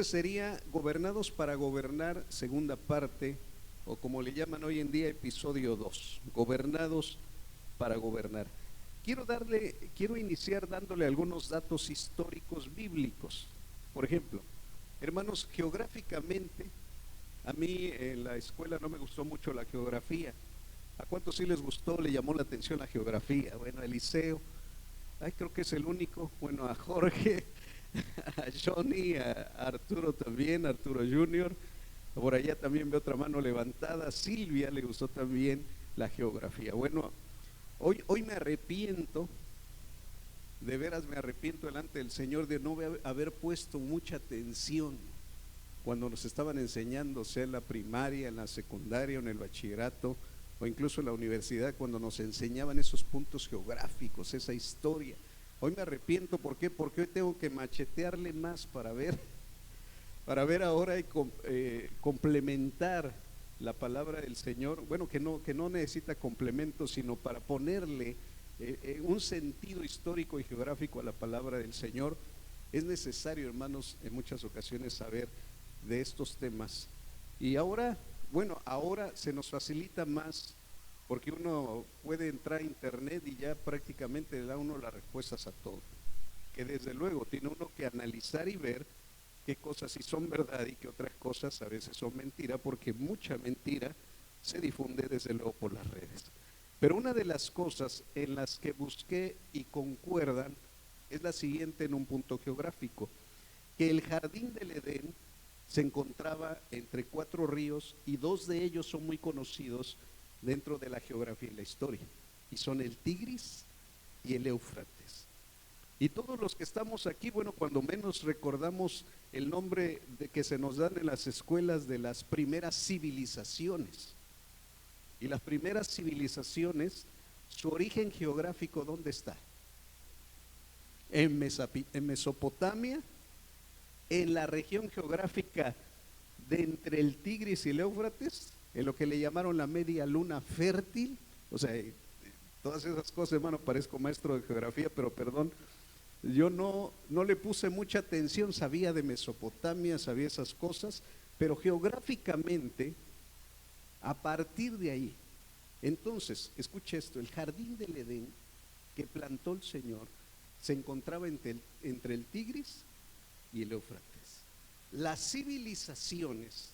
Entonces sería Gobernados para Gobernar, segunda parte, o como le llaman hoy en día, episodio 2, Gobernados para Gobernar. Quiero iniciar dándole algunos datos históricos bíblicos. Por ejemplo, hermanos, geográficamente, a mí en la escuela no me gustó mucho la geografía. ¿A cuántos sí les gustó, le llamó la atención la geografía? Bueno, Eliseo, ay, creo que es el único. Bueno, a Jorge, a Johnny, a Arturo también, Arturo Junior. Por allá también veo otra mano levantada. A Silvia le gustó también la geografía. Bueno, hoy me arrepiento, de veras me arrepiento delante del Señor de no haber puesto mucha atención cuando nos estaban enseñando, sea en la primaria, en la secundaria, en el bachillerato o incluso en la universidad, cuando nos enseñaban esos puntos geográficos, esa historia. Hoy me arrepiento, ¿por qué? Porque hoy tengo que machetearle más para ver ahora y complementar la palabra del Señor. Bueno, que no necesita complemento, sino para ponerle un sentido histórico y geográfico a la palabra del Señor. Es necesario, hermanos, en muchas ocasiones saber de estos temas. Y ahora, bueno, ahora se nos facilita más porque uno puede entrar a internet y ya prácticamente le da uno las respuestas a todo. Que desde luego tiene uno que analizar y ver qué cosas sí son verdad y qué otras cosas a veces son mentira, porque mucha mentira se difunde desde luego por las redes. Pero una de las cosas en las que busqué y concuerdan es la siguiente en un punto geográfico, que el jardín del Edén se encontraba entre 4 ríos y 2 de ellos son muy conocidos dentro de la geografía y la historia, y son el Tigris y el Éufrates. Y todos los que estamos aquí, bueno, cuando menos recordamos el nombre de que se nos dan en las escuelas de las primeras civilizaciones. Y las primeras civilizaciones, su origen geográfico, ¿dónde está? En Mesopotamia, en la región geográfica de entre el Tigris y el Éufrates, en lo que le llamaron la media luna fértil. O sea, todas esas cosas, hermano, parezco maestro de geografía, pero perdón, yo no le puse mucha atención, sabía de Mesopotamia, sabía esas cosas, pero geográficamente, a partir de ahí, entonces, escuche esto, el jardín del Edén que plantó el Señor se encontraba entre el Tigris y el Éufrates. Las civilizaciones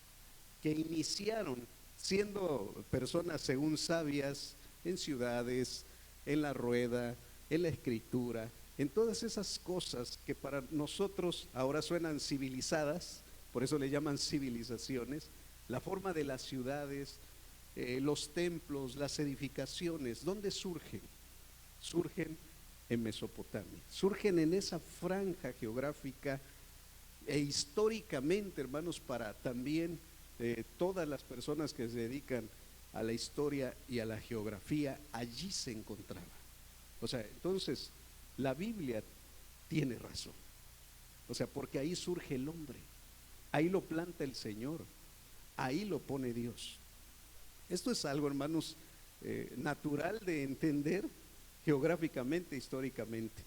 que iniciaron siendo personas según sabias en ciudades, en la rueda, en la escritura, en todas esas cosas que para nosotros ahora suenan civilizadas, por eso le llaman civilizaciones, la forma de las ciudades, los templos, las edificaciones, ¿dónde surgen? Surgen en Mesopotamia, surgen en esa franja geográfica e históricamente, hermanos, para también todas las personas que se dedican a la historia y a la geografía, allí se encontraba. O sea, entonces, la Biblia tiene razón. O sea, porque ahí surge el hombre, ahí lo planta el Señor, ahí lo pone Dios. Esto es algo, hermanos, natural de entender geográficamente, históricamente.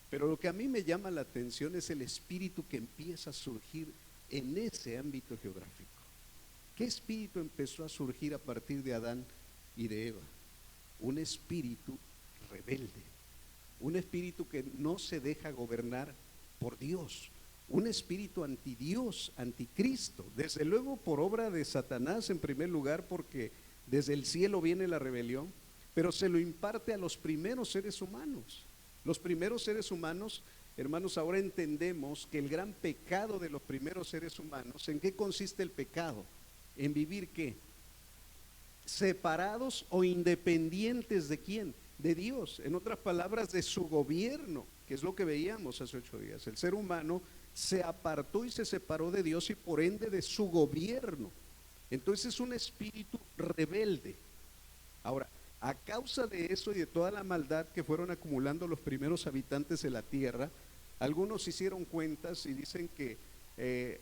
Pero lo que a mí me llama la atención es el espíritu que empieza a surgir en ese ámbito geográfico. ¿Qué espíritu empezó a surgir a partir de Adán y de Eva? Un espíritu rebelde, un espíritu que no se deja gobernar por Dios, un espíritu anti Dios, anticristo, desde luego por obra de Satanás en primer lugar, porque desde el cielo viene la rebelión, pero se lo imparte a los primeros seres humanos. Los primeros seres humanos, hermanos, ahora entendemos que el gran pecado de los primeros seres humanos, ¿en qué consiste el pecado? En vivir ¿qué? Separados o independientes ¿de quién? De Dios, en otras palabras, de su gobierno, que es lo que veíamos hace 8 días. El ser humano se apartó y se separó de Dios y por ende de su gobierno. Entonces es un espíritu rebelde. Ahora, a causa de eso y de toda la maldad que fueron acumulando los primeros habitantes de la tierra, algunos hicieron cuentas y dicen que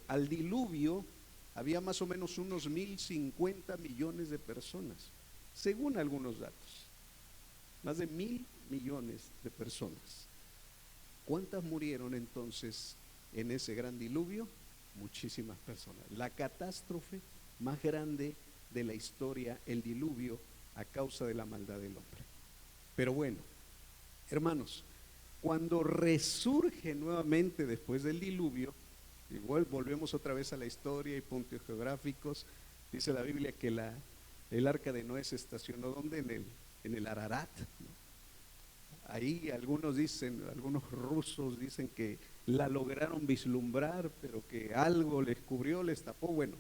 al diluvio había más o menos unos 1.050 millones de personas, según algunos datos, más de 1.000 millones de personas. ¿Cuántas murieron entonces en ese gran diluvio? muchísimas personas. La catástrofe más grande de la historia, el diluvio, a causa de la maldad del hombre. Pero bueno, hermanos, cuando resurge nuevamente después del diluvio, igual volvemos otra vez a la historia y puntos geográficos. Dice la Biblia que el arca de Noé se estacionó ¿dónde? En el Ararat, ¿no? Ahí algunos dicen, algunos rusos dicen que la lograron vislumbrar, pero que algo les cubrió, les tapó. Bueno,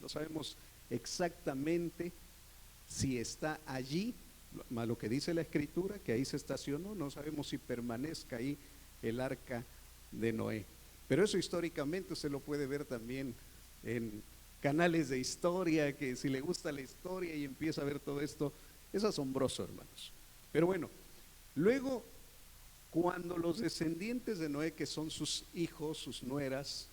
no sabemos exactamente si está allí, más lo que dice la escritura, que ahí se estacionó. No sabemos si permanezca ahí el arca de Noé. Pero eso históricamente se lo puede ver también en canales de historia, que si le gusta la historia y empieza a ver todo esto, es asombroso, hermanos. Pero bueno, luego, cuando los descendientes de Noé, que son sus hijos, sus nueras,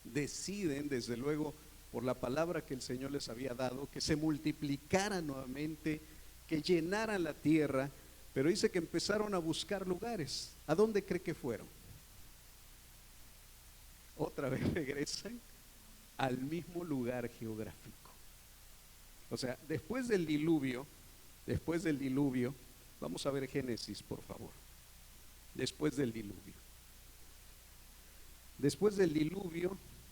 deciden, desde luego, por la palabra que el Señor les había dado, que se multiplicaran nuevamente, que llenaran la tierra, pero dice que empezaron a buscar lugares. ¿A dónde cree que fueron? Otra vez regresan al mismo lugar geográfico. O sea, después del diluvio, vamos a ver Génesis, por favor. Después del diluvio,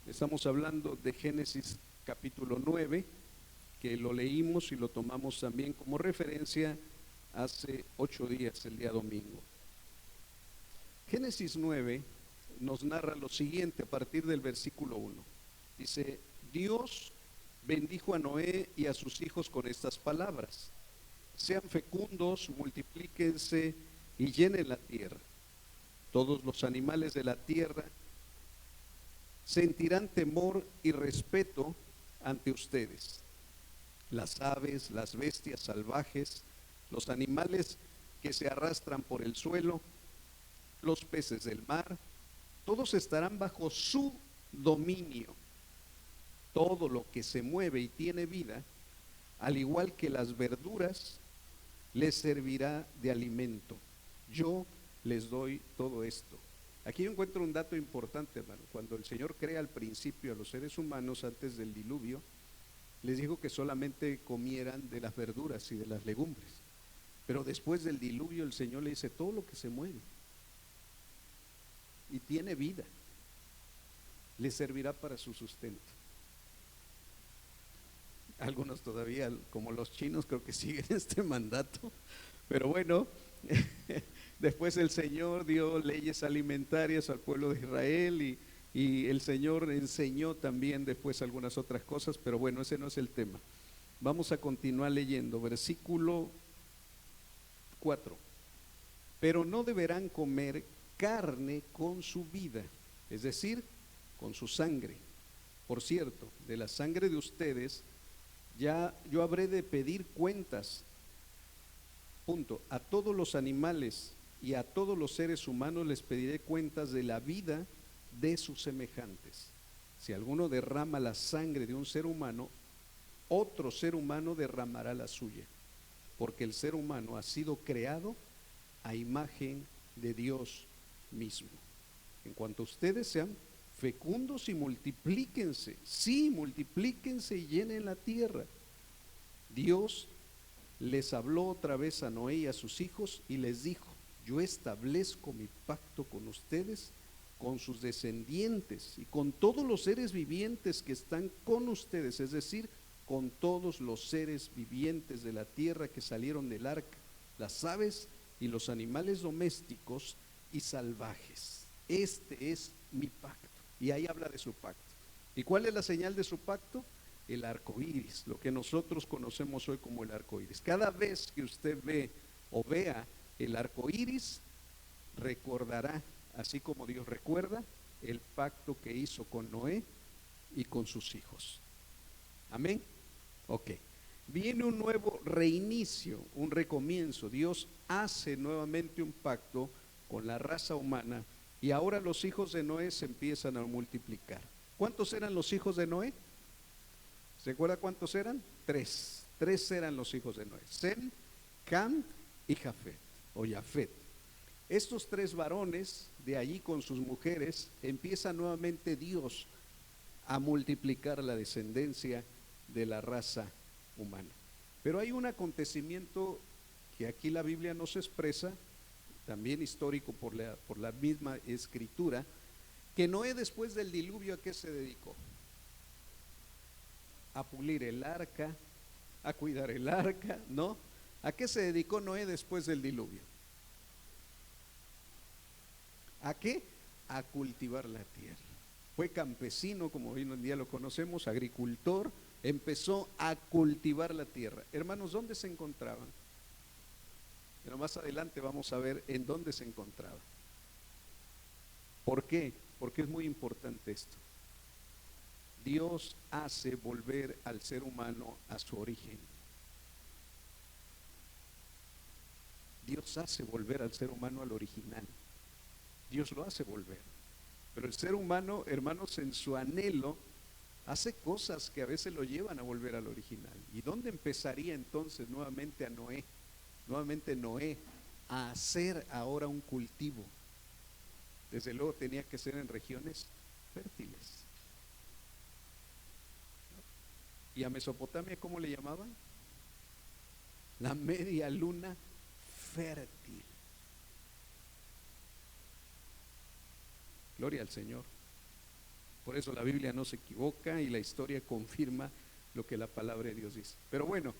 estamos hablando de Génesis capítulo 9, que lo leímos y lo tomamos también como referencia hace 8 días, el día domingo. Génesis 9 nos narra lo siguiente a partir del versículo 1. Dice: Dios bendijo a Noé y a sus hijos con estas palabras: sean fecundos, multiplíquense y llenen la tierra. Todos los animales de la tierra sentirán temor y respeto ante ustedes. Las aves, las bestias salvajes, los animales que se arrastran por el suelo, los peces del mar, todos estarán bajo su dominio. Todo lo que se mueve y tiene vida, al igual que las verduras, les servirá de alimento. Yo les doy todo esto. Aquí yo encuentro un dato importante, hermano. Cuando el Señor crea al principio a los seres humanos antes del diluvio, les dijo que solamente comieran de las verduras y de las legumbres. Pero después del diluvio el Señor le dice: todo lo que se mueve y tiene vida, les servirá para su sustento. Algunos todavía, como los chinos, creo que siguen este mandato. Pero bueno, después el Señor dio leyes alimentarias al pueblo de Israel y el Señor enseñó también después algunas otras cosas, pero bueno, ese no es el tema. Vamos a continuar leyendo, versículo 4. Pero no deberán comer carne con su vida, es decir, con su sangre. Por cierto, de la sangre de ustedes ya yo habré de pedir cuentas. Punto. A todos los animales y a todos los seres humanos les pediré cuentas de la vida de sus semejantes. Si alguno derrama la sangre de un ser humano, otro ser humano derramará la suya, porque el ser humano ha sido creado a imagen de Dios mismo. En cuanto a ustedes, sean fecundos y multiplíquense. Sí, multiplíquense y llenen la tierra. Dios les habló otra vez a Noé y a sus hijos y les dijo: yo establezco mi pacto con ustedes, con sus descendientes y con todos los seres vivientes que están con ustedes, es decir, con todos los seres vivientes de la tierra que salieron del arca, las aves y los animales domésticos y salvajes. Este es mi pacto. Y ahí habla de su pacto. ¿Y cuál es la señal de su pacto? El arco iris, lo que nosotros conocemos hoy como el arco iris. Cada vez que usted ve o vea el arco iris, recordará, así como Dios recuerda, el pacto que hizo con Noé y con sus hijos. Amén. Ok. Viene un nuevo reinicio, un recomienzo. Dios hace nuevamente un pacto con la raza humana y ahora los hijos de Noé se empiezan a multiplicar. ¿Cuántos eran los hijos de Noé? ¿Se acuerda cuántos eran? 3. 3 eran los hijos de Noé: Sem, Cam y Jafet, o Jafet. Estos 3 varones, de allí con sus mujeres, empieza nuevamente Dios a multiplicar la descendencia de la raza humana. Pero hay un acontecimiento que aquí la Biblia nos expresa, también histórico por la misma escritura, que Noé después del diluvio, ¿a qué se dedicó? A pulir el arca, a cuidar el arca, ¿no? ¿A qué se dedicó Noé después del diluvio? ¿A qué? A cultivar la tierra. Fue campesino, como hoy en día lo conocemos, agricultor, empezó a cultivar la tierra. Hermanos, ¿dónde se encontraban? Pero más adelante vamos a ver en dónde se encontraba. ¿Por qué? Porque es muy importante esto. Dios hace volver al ser humano a su origen. Dios hace volver al ser humano al original. Dios lo hace volver. Pero el ser humano, hermanos, en su anhelo, hace cosas que a veces lo llevan a volver al original. ¿Y dónde empezaría entonces nuevamente a Noé? Nuevamente Noé a hacer ahora un cultivo. Desde luego tenía que ser en regiones fértiles. ¿Y a Mesopotamia cómo le llamaban? La media luna fértil. Gloria al Señor. Por eso la Biblia no se equivoca y la historia confirma lo que la palabra de Dios dice. Pero bueno,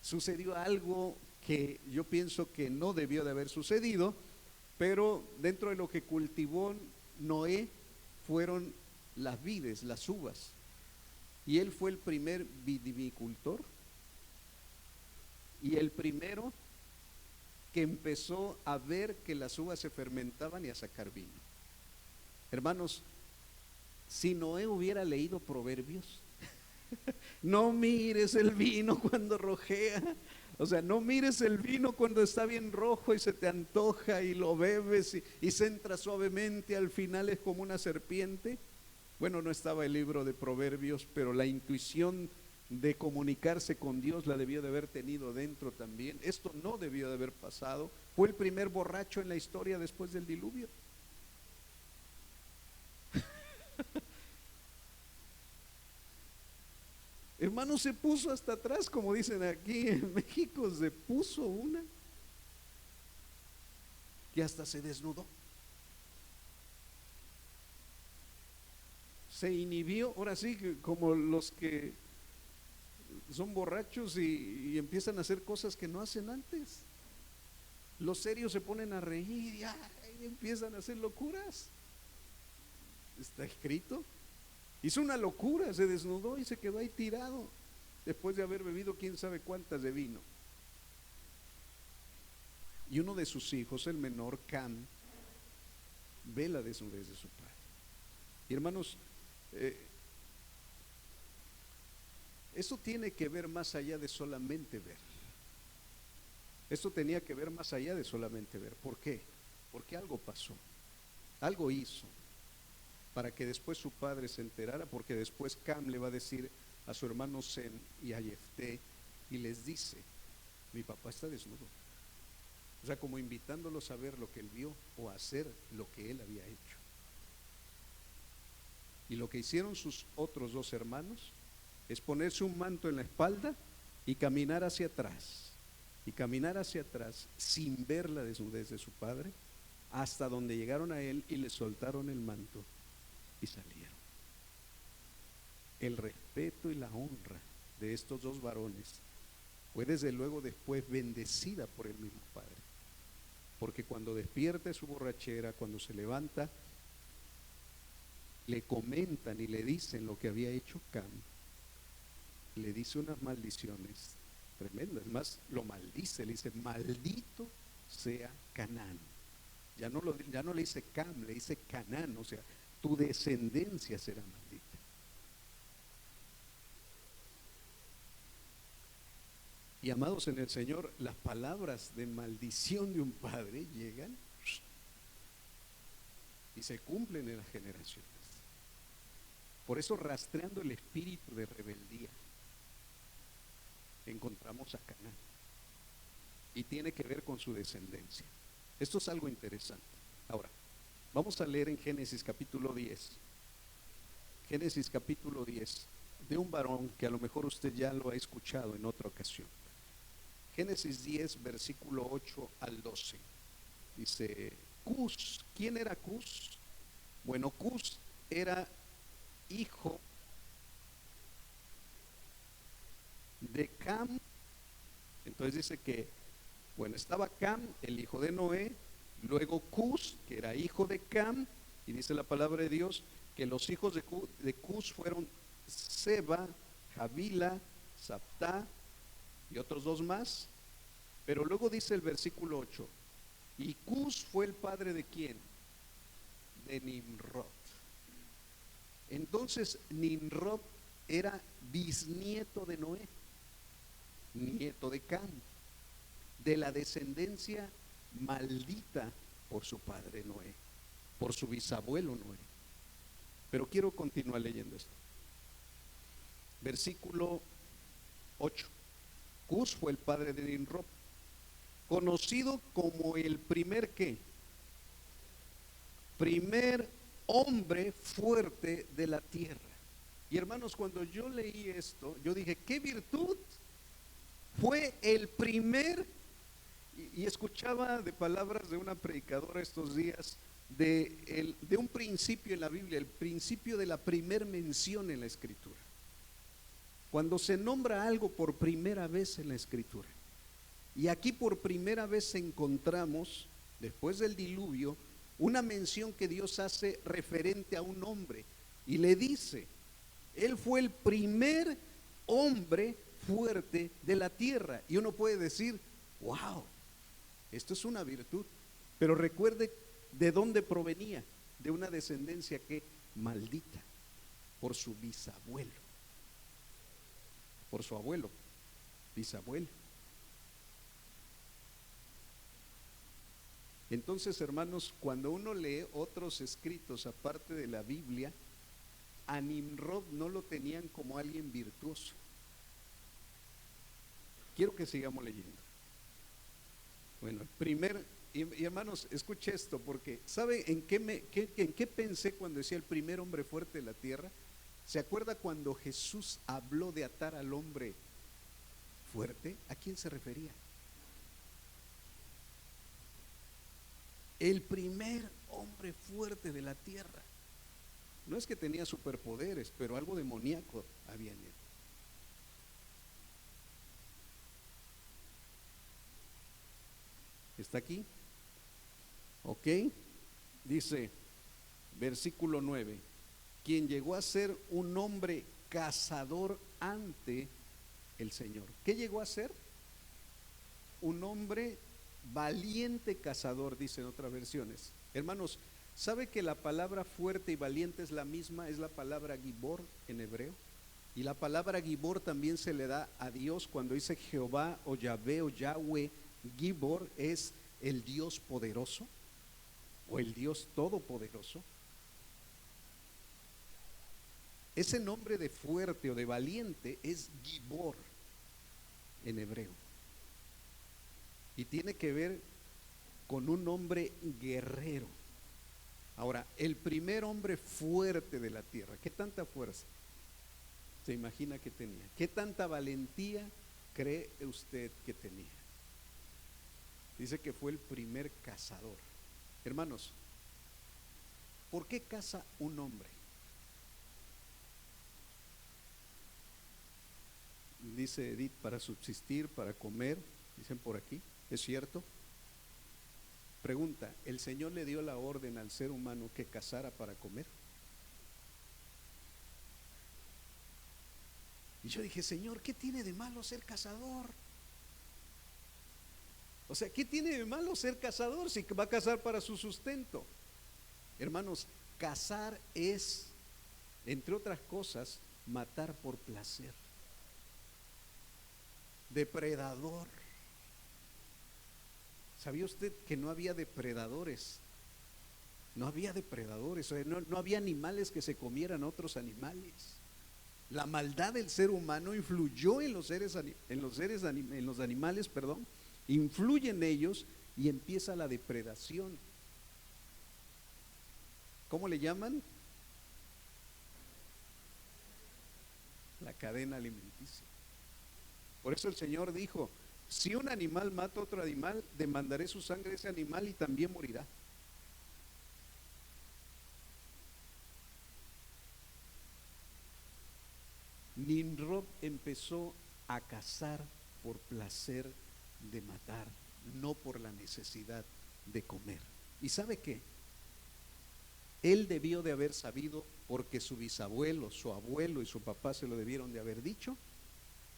sucedió algo que yo pienso que no debió de haber sucedido, pero dentro de lo que cultivó Noé fueron las vides, las uvas. Y él fue el primer viticultor y el primero que empezó a ver que las uvas se fermentaban y a sacar vino. Hermanos, si Noé hubiera leído Proverbios, no mires el vino cuando rojea, o sea, no mires el vino cuando está bien rojo y se te antoja y lo bebes y se entra suavemente, al final es como una serpiente. Bueno, no estaba el libro de Proverbios, pero la intuición de comunicarse con Dios la debió de haber tenido dentro también. Esto no debió de haber pasado. Fue el primer borracho en la historia después del diluvio. Hermano, se puso hasta atrás, como dicen aquí en México, se puso una que hasta se desnudó. Se inhibió, ahora sí, como los que son borrachos y empiezan a hacer cosas que no hacen antes. Los serios se ponen a reír y empiezan a hacer locuras. Está escrito. Hizo una locura, se desnudó y se quedó ahí tirado después de haber bebido quién sabe cuántas de vino. Y uno de sus hijos, el menor, Cam, ve la desnudez de su padre. Y hermanos, eso tiene que ver más allá de solamente ver. Esto tenía que ver más allá de solamente ver. ¿Por qué? Porque algo pasó, algo hizo, para que después su padre se enterara, porque después Cam le va a decir a su hermano Sem y a Jefté, y les dice, mi papá está desnudo. O sea, como invitándolos a ver lo que él vio o a hacer lo que él había hecho. Y lo que hicieron sus otros dos hermanos es ponerse un manto en la espalda y caminar hacia atrás. Y caminar hacia atrás sin ver la desnudez de su padre, hasta donde llegaron a él y le soltaron el manto y salieron. El respeto y la honra de estos dos varones fue desde luego después bendecida por el mismo padre, porque cuando despierta de su borrachera, cuando se levanta, le comentan y le dicen lo que había hecho Cam. Le dice unas maldiciones tremendas, más lo maldice, le dice maldito sea Canaán. Ya no le dice Cam, le dice Canaán, o sea, tu descendencia será maldita. Y amados en el Señor, las palabras de maldición de un padre llegan y se cumplen en las generaciones. Por eso, rastreando el espíritu de rebeldía, encontramos a Canaán. Y tiene que ver con su descendencia. Esto es algo interesante. Ahora, vamos a leer en Génesis capítulo 10. Génesis capítulo 10, de un varón que a lo mejor usted ya lo ha escuchado en otra ocasión. Génesis 10, versículo 8 al 12. Dice, Cus, ¿quién era Cus? Bueno, Cus era hijo de Cam. Entonces dice que, bueno, estaba Cam, el hijo de Noé, luego Cus, que era hijo de Cam, y dice la palabra de Dios que los hijos de Cus fueron Seba, Javila, Saptá y otros dos más. Pero luego dice el versículo 8, y Cus fue el padre de quién? De Nimrod. Entonces Nimrod era bisnieto de Noé, nieto de Cam, de la descendencia maldita por su padre Noé, por su bisabuelo Noé. Pero quiero continuar leyendo esto. Versículo 8. Cus fue el padre de Nimrod, conocido como el primer ¿qué? Primer hombre fuerte de la tierra. Y hermanos, cuando yo leí esto, yo dije, ¿qué virtud? Fue el primer, y escuchaba de palabras de una predicadora estos días, de un principio en la Biblia, el principio de la primer mención en la Escritura. Cuando se nombra algo por primera vez en la Escritura. Y aquí por primera vez encontramos, después del diluvio, una mención que Dios hace referente a un hombre. Y le dice, él fue el primer hombre fuerte de la tierra. Y uno puede decir, wow, esto es una virtud. Pero recuerde de dónde provenía, de una descendencia que maldita por su bisabuelo, por su abuelo, bisabuelo. Entonces, hermanos, cuando uno lee otros escritos aparte de la Biblia, a Nimrod no lo tenían como alguien virtuoso. Quiero que sigamos leyendo. Bueno, y hermanos, escuche esto, porque ¿sabe en qué pensé cuando decía el primer hombre fuerte de la tierra? ¿Se acuerda cuando Jesús habló de atar al hombre fuerte? ¿A quién se refería? El primer hombre fuerte de la tierra. No es que tenía superpoderes, pero algo demoníaco había en él. ¿Está aquí? Ok. Dice, versículo 9, quien llegó a ser un hombre cazador ante el Señor. ¿Qué llegó a ser? Un hombre valiente cazador, dicen otras versiones. Hermanos, ¿sabe que la palabra fuerte y valiente es la misma? Es la palabra Gibor en hebreo. Y la palabra Gibor también se le da a Dios cuando dice Jehová o Yahvé o Yahweh. Gibor es el Dios poderoso o el Dios todopoderoso. Ese nombre de fuerte o de valiente es Gibor en hebreo. Y tiene que ver con un hombre guerrero. Ahora, el primer hombre fuerte de la tierra, ¿qué tanta fuerza se imagina que tenía? ¿Qué tanta valentía cree usted que tenía? Dice que fue el primer cazador. Hermanos, ¿por qué caza un hombre? Dice Edith, para subsistir, para comer, dicen por aquí. ¿Es cierto? Pregunta, ¿el Señor le dio la orden al ser humano que cazara para comer? Y yo dije, Señor, ¿qué tiene de malo ser cazador? O sea, ¿qué tiene de malo ser cazador si va a cazar para su sustento? Hermanos, cazar es, entre otras cosas, matar por placer. Depredador. ¿Sabía usted que no había depredadores? No había depredadores, o sea, no había animales que se comieran a otros animales. La maldad del ser humano influyó en los animales, perdón, influye en ellos y empieza la depredación. ¿Cómo le llaman? la cadena alimenticia. Por eso el Señor dijo, si un animal mata a otro animal, demandaré su sangre a ese animal y también morirá. Nimrod empezó a cazar por placer de matar, no por la necesidad de comer. ¿Y sabe qué? Él debió de haber sabido, porque su bisabuelo, su abuelo y su papá se lo debieron de haber dicho,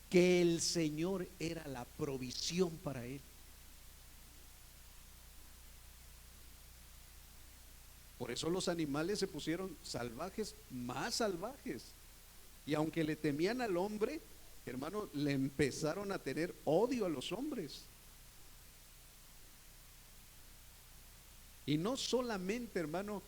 que el Señor era la provisión para él. Por eso los animales se pusieron salvajes, más salvajes. Y aunque le temían al hombre, hermano, le empezaron a tener odio a los hombres. Y no solamente, hermano,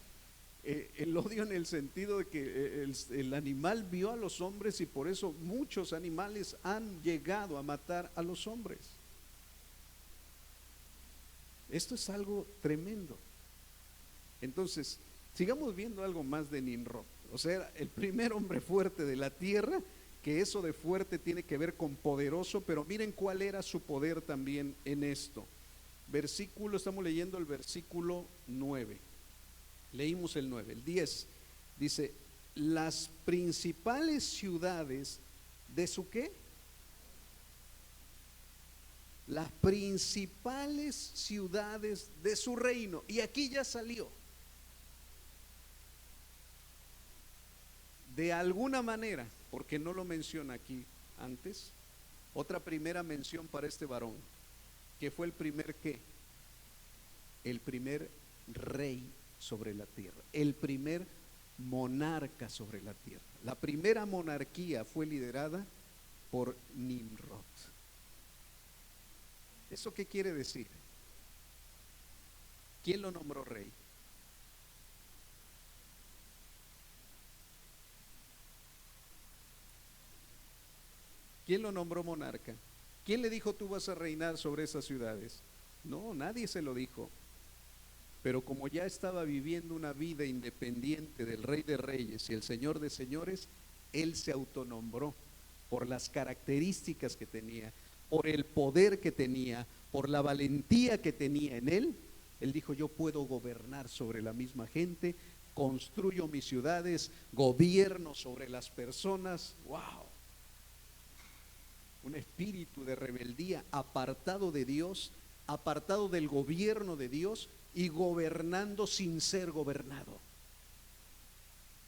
el odio en el sentido de que el animal vio a los hombres y por eso muchos animales han llegado a matar a los hombres. Esto es algo tremendo. Entonces, sigamos viendo algo más de Nimrod. O sea, el primer hombre fuerte de la tierra, que eso de fuerte tiene que ver con poderoso, pero miren cuál era su poder también en esto. Versículo, estamos leyendo el versículo 9. Leímos el 9, el 10. Dice, las principales ciudades de su ¿qué? Las principales ciudades de su reino. Y aquí ya salió. De alguna manera, porque no lo menciona aquí antes, otra primera mención para este varón, que fue el primer ¿qué? El primer rey sobre la tierra, el primer monarca sobre la tierra. La primera monarquía fue liderada por Nimrod. ¿Eso qué quiere decir? ¿Quién lo nombró rey? ¿Quién lo nombró monarca? ¿Quién le dijo tú vas a reinar sobre esas ciudades? No, nadie se lo dijo. Pero como ya estaba viviendo una vida independiente del Rey de Reyes y el Señor de Señores, él se autonombró por las características que tenía, por el poder que tenía, por la valentía que tenía en él. Él dijo, yo puedo gobernar sobre la misma gente, construyo mis ciudades, gobierno sobre las personas. ¡Wow! Un espíritu de rebeldía, apartado de Dios, apartado del gobierno de Dios y gobernando sin ser gobernado.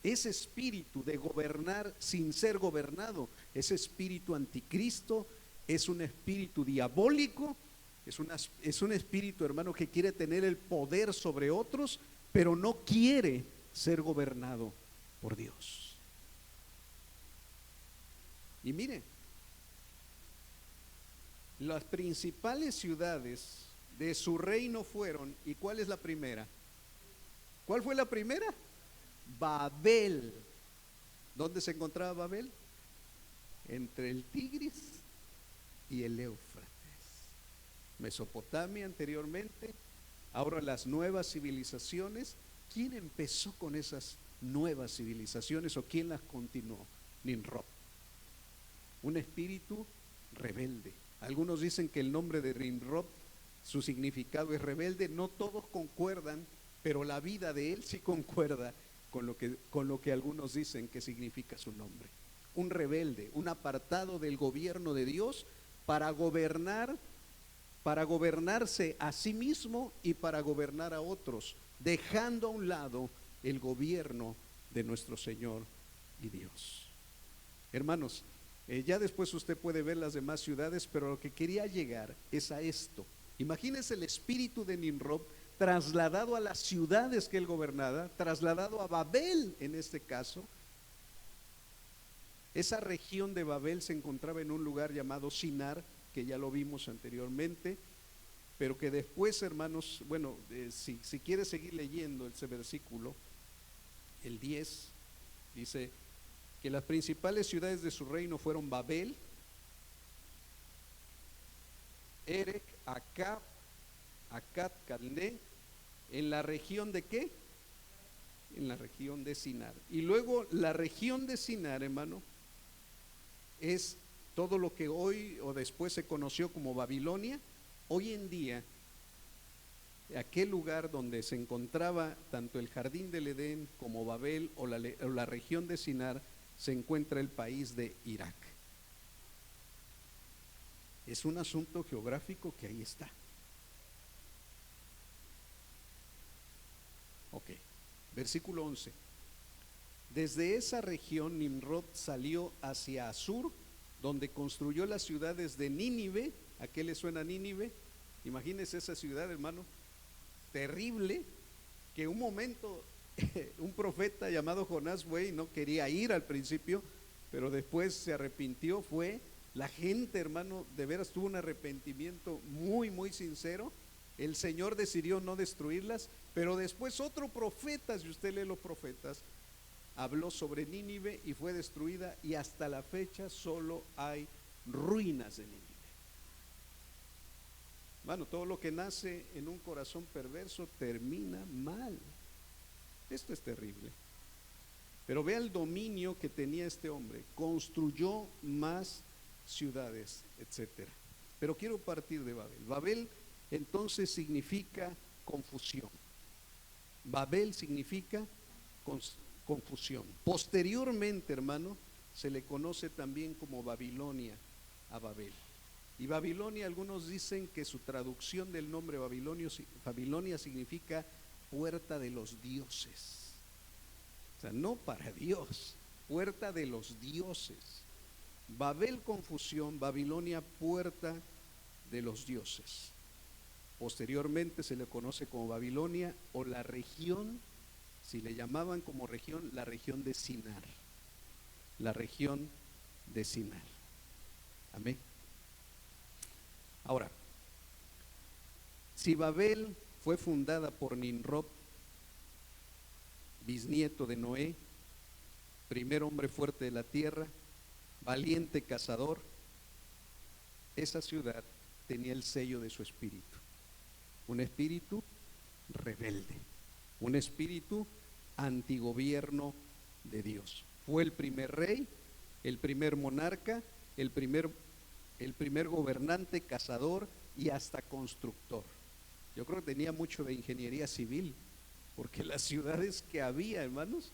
Ese espíritu de gobernar sin ser gobernado, ese espíritu anticristo, es un espíritu diabólico, es un espíritu, hermano, que quiere tener el poder sobre otros, pero no quiere ser gobernado por Dios. Y mire, las principales ciudades de su reino fueron, ¿y cuál es la primera? ¿Cuál fue la primera? Babel. ¿Dónde se encontraba Babel? Entre el Tigris y el Éufrates. Mesopotamia anteriormente, ahora las nuevas civilizaciones. ¿Quién empezó con esas nuevas civilizaciones o quién las continuó? Nimrod. Un espíritu rebelde. Algunos dicen que el nombre de Nimrod, su significado es rebelde. No todos concuerdan, pero la vida de él sí concuerda con lo que algunos dicen que significa su nombre. Un rebelde, un apartado del gobierno de Dios para gobernar, para gobernarse a sí mismo y para gobernar a otros, dejando a un lado el gobierno de nuestro Señor y Dios. Hermanos, ya después usted puede ver las demás ciudades, pero lo que quería llegar es a esto. Imagínense el espíritu de Nimrod trasladado a las ciudades que él gobernaba, trasladado a Babel en este caso. Esa región de Babel se encontraba en un lugar llamado Sinar, que ya lo vimos anteriormente, pero que después, hermanos, bueno, si quiere seguir leyendo ese versículo, el 10, dice que las principales ciudades de su reino fueron Babel, Erech, Akkad, Calné, en la región de ¿qué? En la región de Sinar. Y luego la región de Sinar, hermano, es todo lo que hoy o después se conoció como Babilonia. Hoy en día, aquel lugar donde se encontraba tanto el jardín del Edén como Babel o la región de Sinar, se encuentra el país de Irak. Es un asunto geográfico que ahí está. Ok, versículo 11. Desde esa región Nimrod salió hacia Asur, donde construyó las ciudades de Nínive. ¿A qué le suena Nínive? Imagínense esa ciudad, hermano, terrible, que un momento un profeta llamado Jonás fue y no quería ir al principio, pero después se arrepintió. Fue la gente, hermano, de veras tuvo un arrepentimiento muy, muy sincero. El Señor decidió no destruirlas, pero después otro profeta, si usted lee los profetas, habló sobre Nínive y fue destruida, y hasta la fecha solo hay ruinas de Nínive. Bueno, todo lo que nace en un corazón perverso termina mal. Esto es terrible. Pero vea el dominio que tenía este hombre. Construyó más ciudades, etcétera. Pero quiero partir de Babel. Babel entonces significa confusión. Babel significa confusión. Posteriormente, hermano, se le conoce también como Babilonia a Babel. Y Babilonia, algunos dicen que su traducción del nombre Babilonia significa puerta de los dioses. O sea, no para Dios, puerta de los dioses. Babel, confusión; Babilonia, puerta de los dioses. Posteriormente se le conoce como Babilonia, o la región, si le llamaban como región, la región de Sinar. La región de Sinar. Amén. Ahora, si Babel fue fundada por Nimrod, bisnieto de Noé, primer hombre fuerte de la tierra, valiente cazador, esa ciudad tenía el sello de su espíritu. Un espíritu rebelde, un espíritu antigobierno de Dios. Fue el primer rey, el primer monarca, el primer gobernante, cazador y hasta constructor. Yo creo que tenía mucho de ingeniería civil, porque las ciudades que había, hermanos,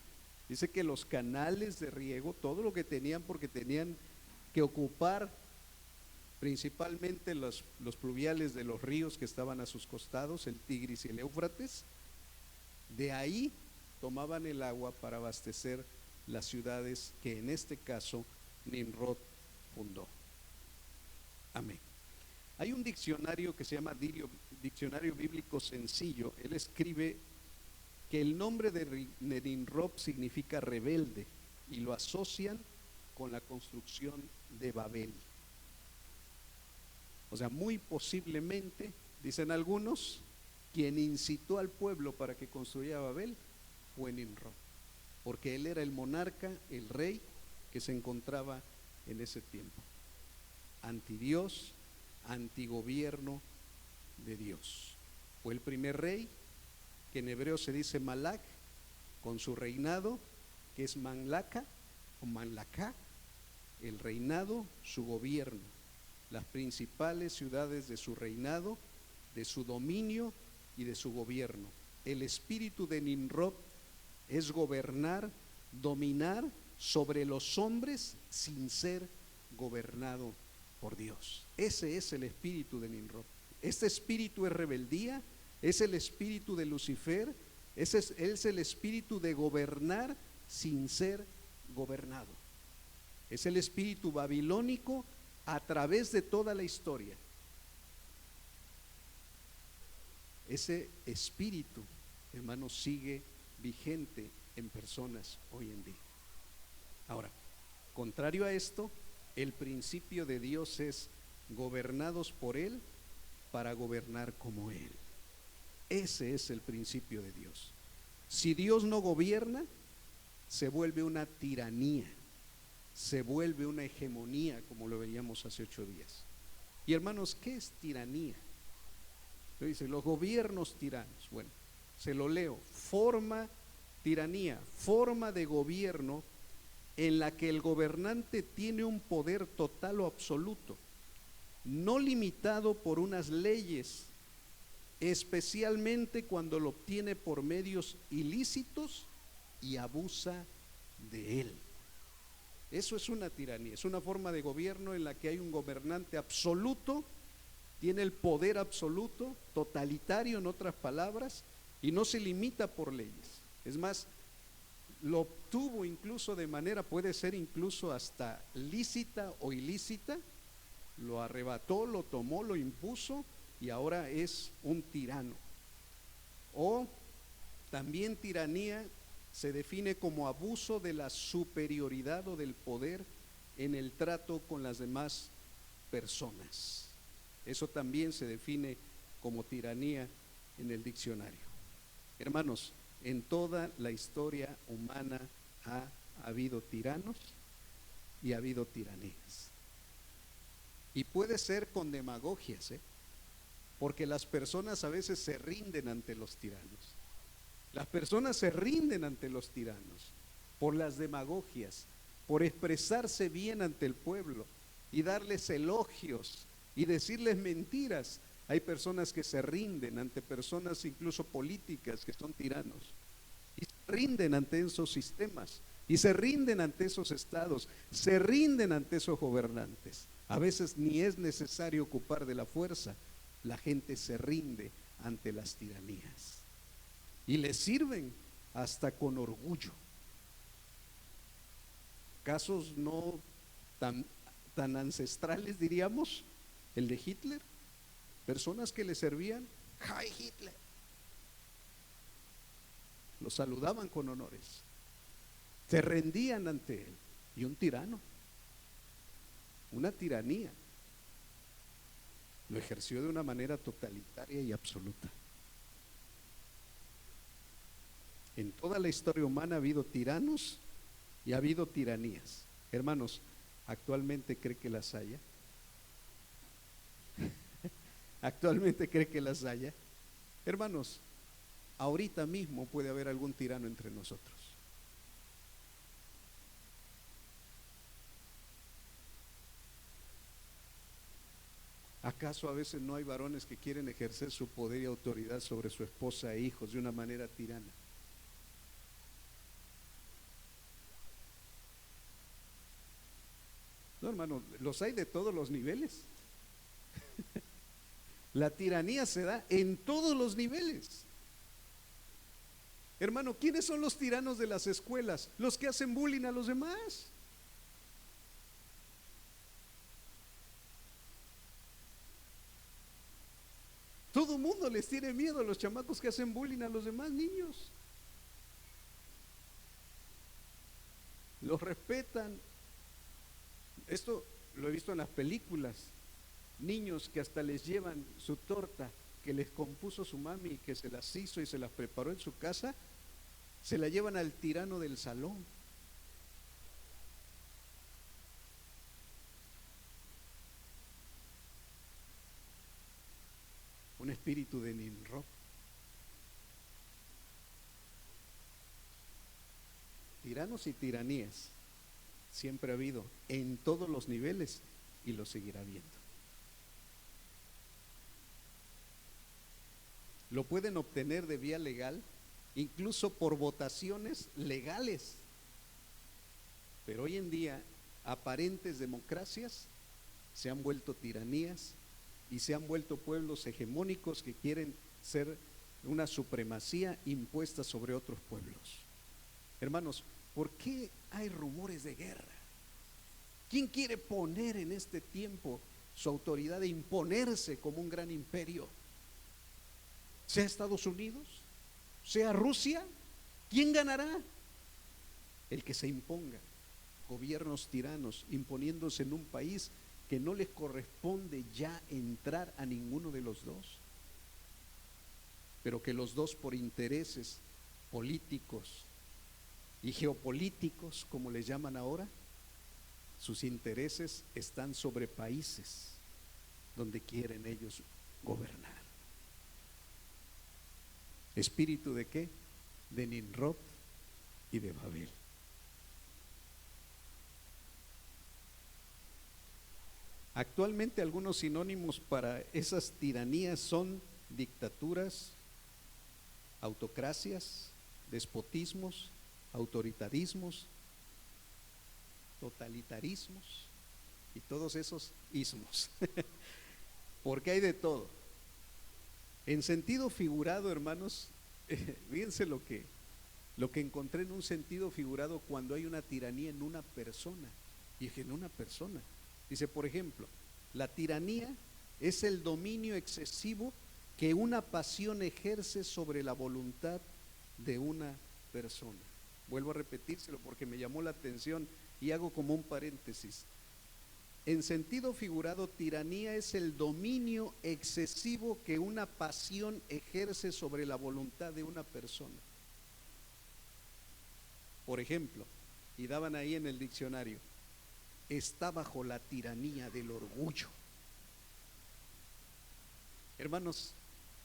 dice que los canales de riego, todo lo que tenían, porque tenían que ocupar principalmente los pluviales de los ríos que estaban a sus costados, el Tigris y el Éufrates. De ahí tomaban el agua para abastecer las ciudades que en este caso Nimrod fundó. Amén. Hay un diccionario que se llama Diccionario Bíblico Sencillo. Él escribe que el nombre de Nimrod significa rebelde, y lo asocian con la construcción de Babel. O sea, muy posiblemente, dicen algunos, quien incitó al pueblo para que construyera Babel fue Nimrod, porque él era el monarca, el rey que se encontraba en ese tiempo. Antidios, antigobierno de Dios. Fue el primer rey, que en hebreo se dice Malak, con su reinado, que es Manlaca o Manlacá, el reinado, su gobierno, las principales ciudades de su reinado, de su dominio y de su gobierno. El espíritu de Nimrod es gobernar, dominar sobre los hombres sin ser gobernado por Dios. Ese es el espíritu de Nimrod. Este espíritu es rebeldía, es el espíritu de Lucifer, es el espíritu de gobernar sin ser gobernado. Es el espíritu babilónico a través de toda la historia. Ese espíritu, hermanos, sigue vigente en personas hoy en día. Ahora, contrario a esto, el principio de Dios es gobernados por Él para gobernar como Él. Ese es el principio de Dios. Si Dios no gobierna, se vuelve una tiranía, se vuelve una hegemonía, como lo veíamos hace 8 días. Y hermanos, ¿qué es tiranía? Lo dice, los gobiernos tiranos. Bueno, se lo leo. Tiranía, forma de gobierno en la que el gobernante tiene un poder total o absoluto, no limitado por unas leyes, especialmente cuando lo obtiene por medios ilícitos y abusa de él. Eso es una tiranía, es una forma de gobierno en la que hay un gobernante absoluto, tiene el poder absoluto, totalitario en otras palabras, y no se limita por leyes. Es más, lo obtuvo incluso de manera, puede ser incluso hasta lícita o ilícita, lo arrebató, lo tomó, lo impuso y ahora es un tirano. O también tiranía se define como abuso de la superioridad o del poder en el trato con las demás personas. Eso también se define como tiranía en el diccionario. Hermanos, en toda la historia humana ha habido tiranos y ha habido tiranías. Y puede ser con demagogias, porque las personas a veces se rinden ante los tiranos. Las personas se rinden ante los tiranos por las demagogias, por expresarse bien ante el pueblo y darles elogios y decirles mentiras. Hay personas que se rinden ante personas incluso políticas que son tiranos y se rinden ante esos sistemas y se rinden ante esos estados, se rinden ante esos gobernantes. A veces ni es necesario ocupar de la fuerza, la gente se rinde ante las tiranías y les sirven hasta con orgullo. Casos no tan ancestrales, diríamos, el de Hitler, personas que le servían, Heil Hitler, lo saludaban con honores, se rendían ante él. Y un tirano, una tiranía, lo ejerció de una manera totalitaria y absoluta. En toda la historia humana ha habido tiranos y ha habido tiranías. Hermanos, ¿actualmente cree que las haya? ¿Actualmente cree que las haya? Hermanos, ahorita mismo puede haber algún tirano entre nosotros. ¿Acaso a veces no hay varones que quieren ejercer su poder y autoridad sobre su esposa e hijos de una manera tirana? No, hermano, los hay de todos los niveles. La tiranía se da en todos los niveles. Hermano, ¿quiénes son los tiranos de las escuelas? Los que hacen bullying a los demás. Todo el mundo les tiene miedo a los chamacos que hacen bullying a los demás niños. Los respetan. Esto lo he visto en las películas. Niños que hasta les llevan su torta que les compuso su mami y que se las hizo y se las preparó en su casa, se la llevan al tirano del salón. Un espíritu de Nimrod. Tiranos y tiranías siempre ha habido en todos los niveles y lo seguirá habiendo. Lo pueden obtener de vía legal, incluso por votaciones legales. Pero hoy en día, aparentes democracias se han vuelto tiranías y se han vuelto pueblos hegemónicos que quieren ser una supremacía impuesta sobre otros pueblos. Hermanos, ¿por qué hay rumores de guerra? ¿Quién quiere poner en este tiempo su autoridad e imponerse como un gran imperio? ¿Sea Estados Unidos? ¿Sea Rusia? ¿Quién ganará? El que se imponga. Gobiernos tiranos imponiéndose en un país que no les corresponde ya entrar a ninguno de los dos, pero que los dos, por intereses políticos y geopolíticos, como les llaman ahora, sus intereses están sobre países donde quieren ellos gobernar. ¿Espíritu de qué? De Nimrod y de Babel. Actualmente algunos sinónimos para esas tiranías son dictaturas, autocracias, despotismos, autoritarismos, totalitarismos y todos esos ismos, porque hay de todo. En sentido figurado, hermanos, fíjense lo que encontré en un sentido figurado cuando hay una tiranía en una persona. Y es en una persona. Dice, por ejemplo, la tiranía es el dominio excesivo que una pasión ejerce sobre la voluntad de una persona. Vuelvo a repetírselo porque me llamó la atención y hago como un paréntesis. En sentido figurado, tiranía es el dominio excesivo que una pasión ejerce sobre la voluntad de una persona. Por ejemplo, y daban ahí en el diccionario, está bajo la tiranía del orgullo. Hermanos,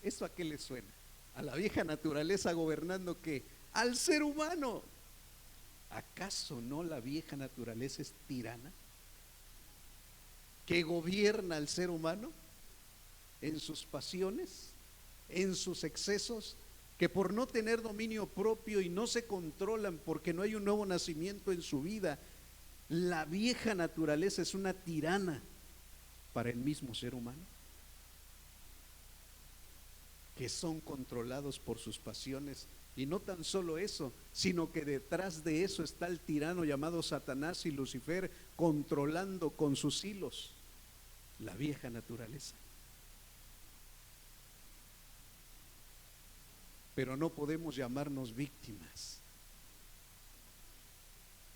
¿esto a qué le suena? A la vieja naturaleza gobernando ¿qué? Al ser humano. ¿Acaso no la vieja naturaleza es tirana? Que gobierna al ser humano en sus pasiones, en sus excesos, que por no tener dominio propio y no se controlan porque no hay un nuevo nacimiento en su vida, la vieja naturaleza es una tirana para el mismo ser humano, que son controlados por sus pasiones. Y no tan solo eso, sino que detrás de eso está el tirano llamado Satanás y Lucifer, controlando con sus hilos la vieja naturaleza. Pero no podemos llamarnos víctimas.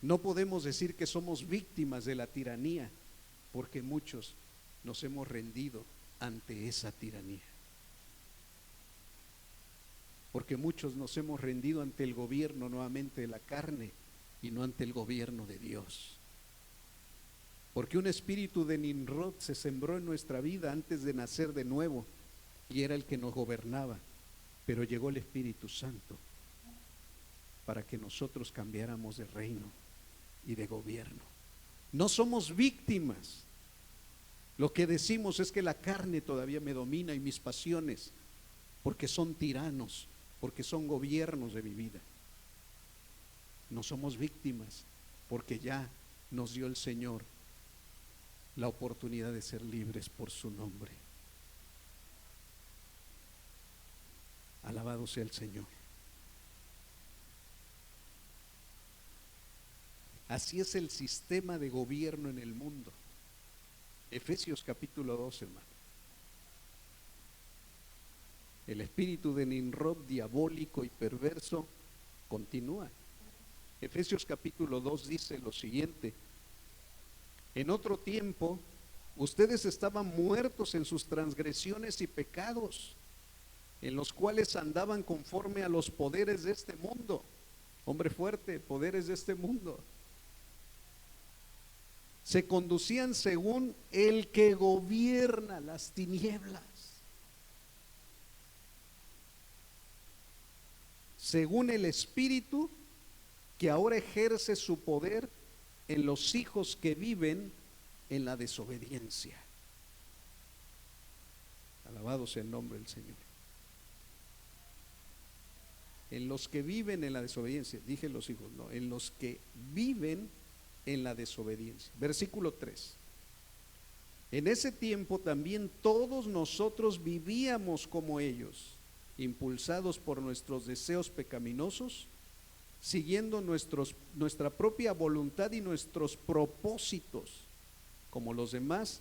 No podemos decir que somos víctimas de la tiranía, porque muchos nos hemos rendido ante esa tiranía. Porque muchos nos hemos rendido ante el gobierno nuevamente de la carne y no ante el gobierno de Dios. Porque un espíritu de Nimrod se sembró en nuestra vida antes de nacer de nuevo y era el que nos gobernaba, pero llegó el Espíritu Santo para que nosotros cambiáramos de reino y de gobierno. No somos víctimas. Lo que decimos es que la carne todavía me domina y mis pasiones, porque son tiranos, porque son gobiernos de mi vida. No somos víctimas, porque ya nos dio el Señor la oportunidad de ser libres por su nombre. Alabado sea el Señor. Así es el sistema de gobierno en el mundo. Efesios capítulo 2, hermano. El espíritu de Nimrod, diabólico y perverso, continúa. Efesios capítulo 2 dice lo siguiente: en otro tiempo, ustedes estaban muertos en sus transgresiones y pecados, en los cuales andaban conforme a los poderes de este mundo. Hombre fuerte, poderes de este mundo. Se conducían según el que gobierna las tinieblas, según el espíritu que ahora ejerce su poder en los hijos que viven en la desobediencia. Alabado sea el nombre del Señor. En los que viven en la desobediencia, dije los hijos, no, en los que viven en la desobediencia. Versículo 3. En ese tiempo también todos nosotros vivíamos como ellos, impulsados por nuestros deseos pecaminosos, siguiendo nuestra propia voluntad y nuestros propósitos. Como los demás,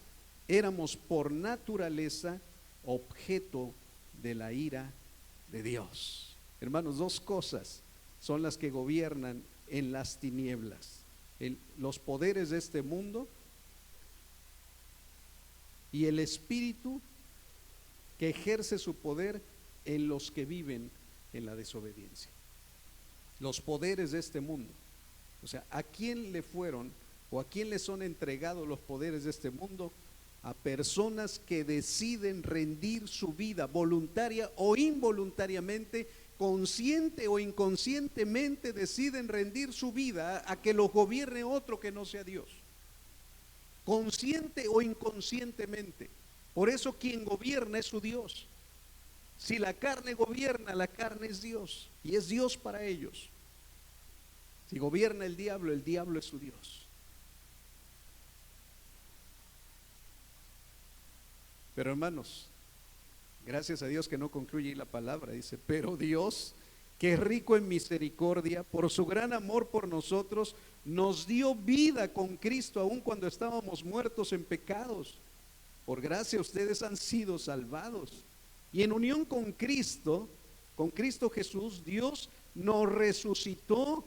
éramos por naturaleza objeto de la ira de Dios. Hermanos, dos cosas son las que gobiernan en las tinieblas: los poderes de este mundo y el espíritu que ejerce su poder en los que viven en la desobediencia. Los poderes de este mundo. O sea, ¿a quién le fueron o a quién les son entregados los poderes de este mundo? A personas que deciden rendir su vida voluntaria o involuntariamente, consciente o inconscientemente deciden rendir su vida a que los gobierne otro que no sea Dios. consciente o inconscientemente. Por eso quien gobierna es su Dios. Si la carne gobierna, la carne es Dios y es Dios para ellos. Si gobierna el diablo es su Dios. Pero hermanos, gracias a Dios que no concluye la palabra, dice, pero Dios, que es rico en misericordia, por su gran amor por nosotros, nos dio vida con Cristo, aun cuando estábamos muertos en pecados. Por gracia ustedes han sido salvados. Y en unión con Cristo Jesús, Dios nos resucitó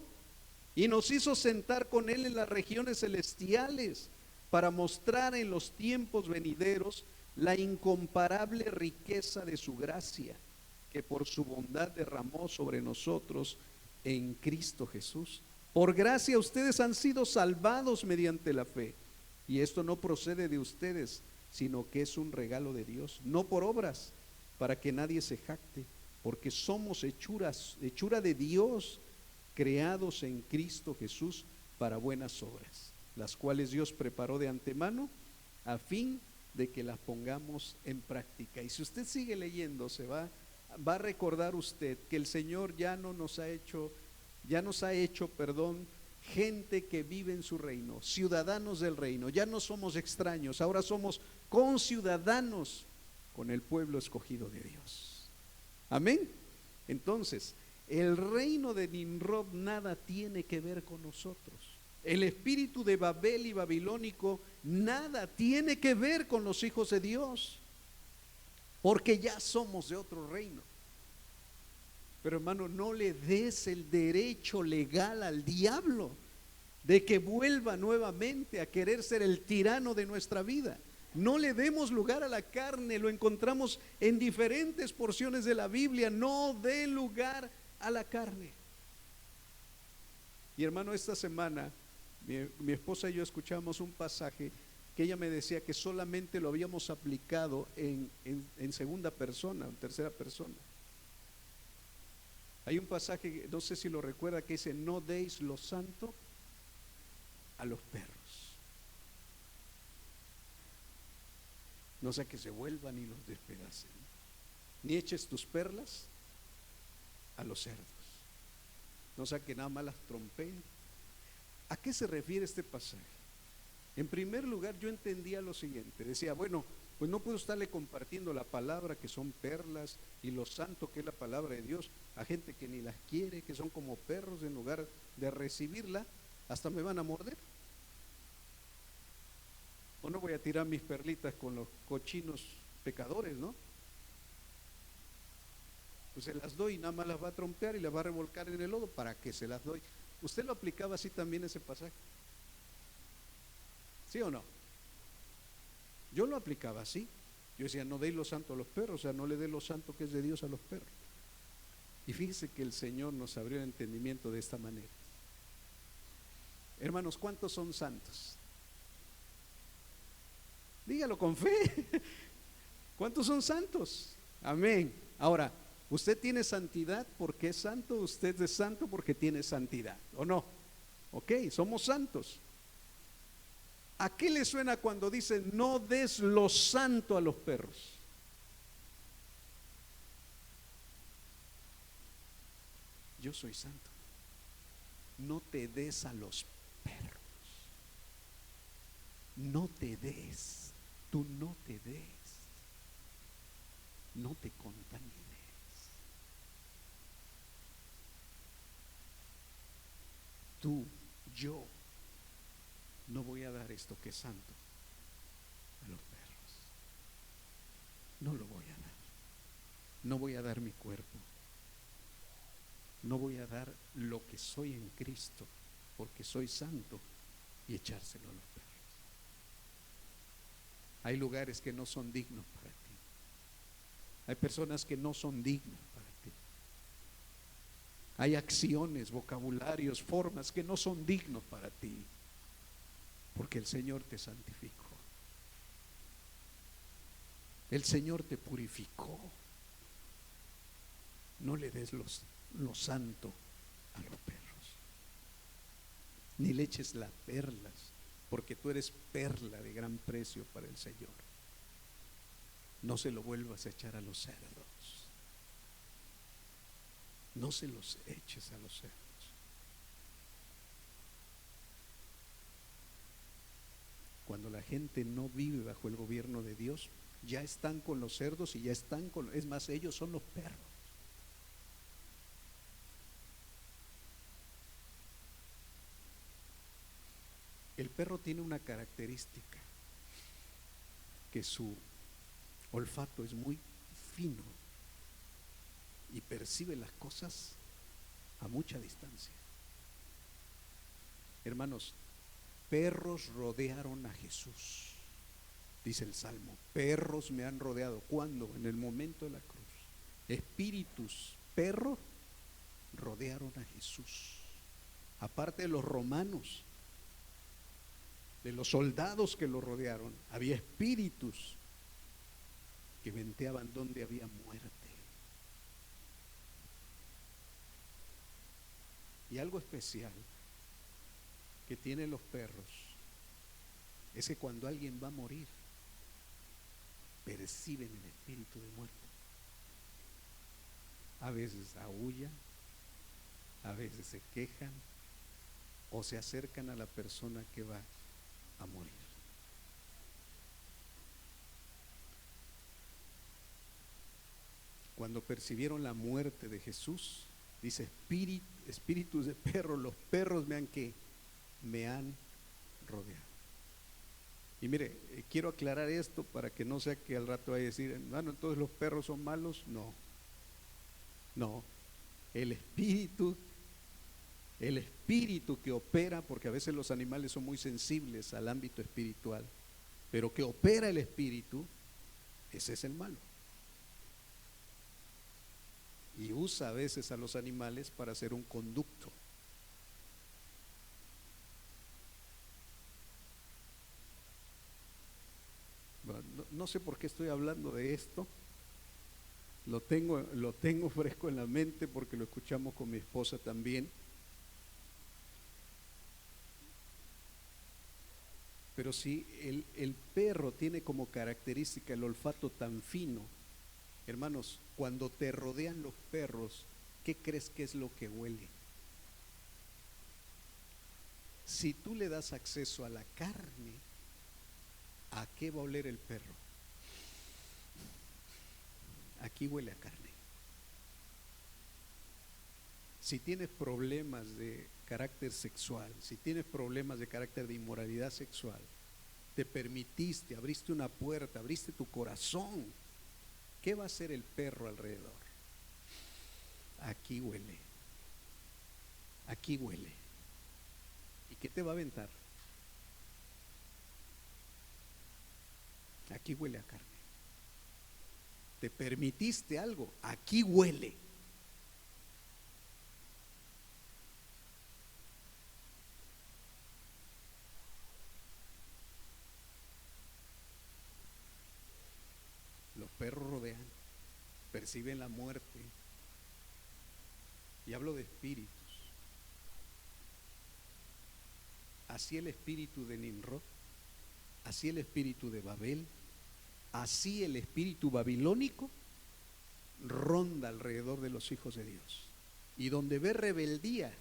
y nos hizo sentar con Él en las regiones celestiales para mostrar en los tiempos venideros la incomparable riqueza de su gracia, que por su bondad derramó sobre nosotros en Cristo Jesús. Por gracia ustedes han sido salvados mediante la fe. Y esto no procede de ustedes, sino que es un regalo de Dios, no por obras, para que nadie se jacte, porque somos hechura de Dios, creados en Cristo Jesús para buenas obras, las cuales Dios preparó de antemano a fin de que las pongamos en práctica. Y si usted sigue leyendo, va a recordar usted que el Señor ya nos ha hecho, gente que vive en su reino, ciudadanos del reino. Ya no somos extraños, ahora somos conciudadanos con el pueblo escogido de Dios. Amén. Entonces, el reino de Nimrod nada tiene que ver con nosotros. El espíritu de Babel y babilónico nada tiene que ver con los hijos de Dios, porque ya somos de otro reino. Pero hermano, no le des el derecho legal al diablo de que vuelva nuevamente a querer ser el tirano de nuestra vida. No le demos lugar a la carne, lo encontramos en diferentes porciones de la Biblia. No dé lugar a la carne. Y hermano, esta semana mi esposa y yo escuchamos un pasaje que ella me decía que solamente lo habíamos aplicado en segunda persona, en tercera persona. Hay un pasaje, no sé si lo recuerda, que dice: no deis lo santo a los perros, no sea que se vuelvan y los despedacen, ni eches tus perlas a los cerdos, no sea que nada más las trompeen. ¿A qué se refiere este pasaje? En primer lugar, yo entendía lo siguiente, decía, bueno, pues no puedo estarle compartiendo la palabra, que son perlas, y lo santo, que es la palabra de Dios, a gente que ni las quiere, que son como perros. En lugar de recibirla, hasta me van a morder. O no voy a tirar mis perlitas con los cochinos pecadores, ¿no? Pues se las doy y nada más las va a trompear y las va a revolcar en el lodo. ¿Para qué se las doy? ¿Usted lo aplicaba así también ese pasaje? ¿Sí o no? Yo lo aplicaba así. Yo decía, no deis lo santo a los perros, o sea, no le dé lo santo que es de Dios a los perros. Y fíjese que el Señor nos abrió el entendimiento de esta manera. Hermanos, ¿cuántos son santos? Dígalo con fe. ¿Cuántos son santos? Amén. Ahora, usted tiene santidad porque es santo, usted es santo porque tiene santidad, ¿o no? Ok, somos santos. ¿A qué le suena cuando dice no des lo santo a los perros? Yo soy santo. No te des a los perros. No te des. Tú no te des. No te contamines. Tú, yo, no voy a dar esto que es santo a los perros. No lo voy a dar. No voy a dar mi cuerpo. No voy a dar lo que soy en Cristo, porque soy santo, y echárselo a los perros. Hay lugares que no son dignos para ti. Hay personas que no son dignas para ti. Hay acciones, vocabularios, formas que no son dignos para ti, porque el Señor te santificó. El Señor te purificó. No le des lo santo a los perros, ni le eches las perlas porque tú eres perla de gran precio para el Señor. No se lo vuelvas a echar a los cerdos. No se los eches a los cerdos. Cuando la gente no vive bajo el gobierno de Dios, ya están con los cerdos y ya están con, es más, ellos son los perros. El perro tiene una característica, que su olfato es muy fino y percibe las cosas a mucha distancia. Hermanos, perros rodearon a Jesús, dice el Salmo. Perros me han rodeado. ¿Cuándo? En el momento de la cruz. Espíritus, perros, rodearon a Jesús. Aparte de los romanos, de los soldados que lo rodearon, había espíritus que venteaban donde había muerte. Y algo especial que tienen los perros es que cuando alguien va a morir, perciben el espíritu de muerte. A veces aúllan, a veces se quejan o se acercan a la persona que va a morir. Cuando percibieron la muerte de Jesús, dice espíritus de perros, los perros me han rodeado. Y mire, quiero aclarar esto para que no sea que al rato vaya a decir, bueno, entonces los perros son malos. No, no, el espíritu que opera, porque a veces los animales son muy sensibles al ámbito espiritual, pero que opera el espíritu, ese es el malo. Y usa a veces a los animales para hacer un conducto. Bueno, no sé por qué estoy hablando de esto. Lo tengo fresco en la mente porque lo escuchamos con mi esposa también. Pero si el perro tiene como característica el olfato tan fino, hermanos, cuando te rodean los perros, ¿qué crees que es lo que huele? Si tú le das acceso a la carne, ¿a qué va a oler el perro? Aquí huele a carne. Si tienes problemas de carácter sexual, si tienes problemas de carácter de inmoralidad sexual, te permitiste, abriste una puerta, abriste tu corazón, ¿qué va a hacer el perro alrededor? Aquí huele. Aquí huele. ¿Y qué te va a aventar? Aquí huele a carne. Te permitiste algo, aquí huele. Los perros rodean, perciben la muerte. Y hablo de espíritus. Así el espíritu de Nimrod, así el espíritu de Babel, así el espíritu babilónico ronda alrededor de los hijos de Dios. Y donde ve rebeldía,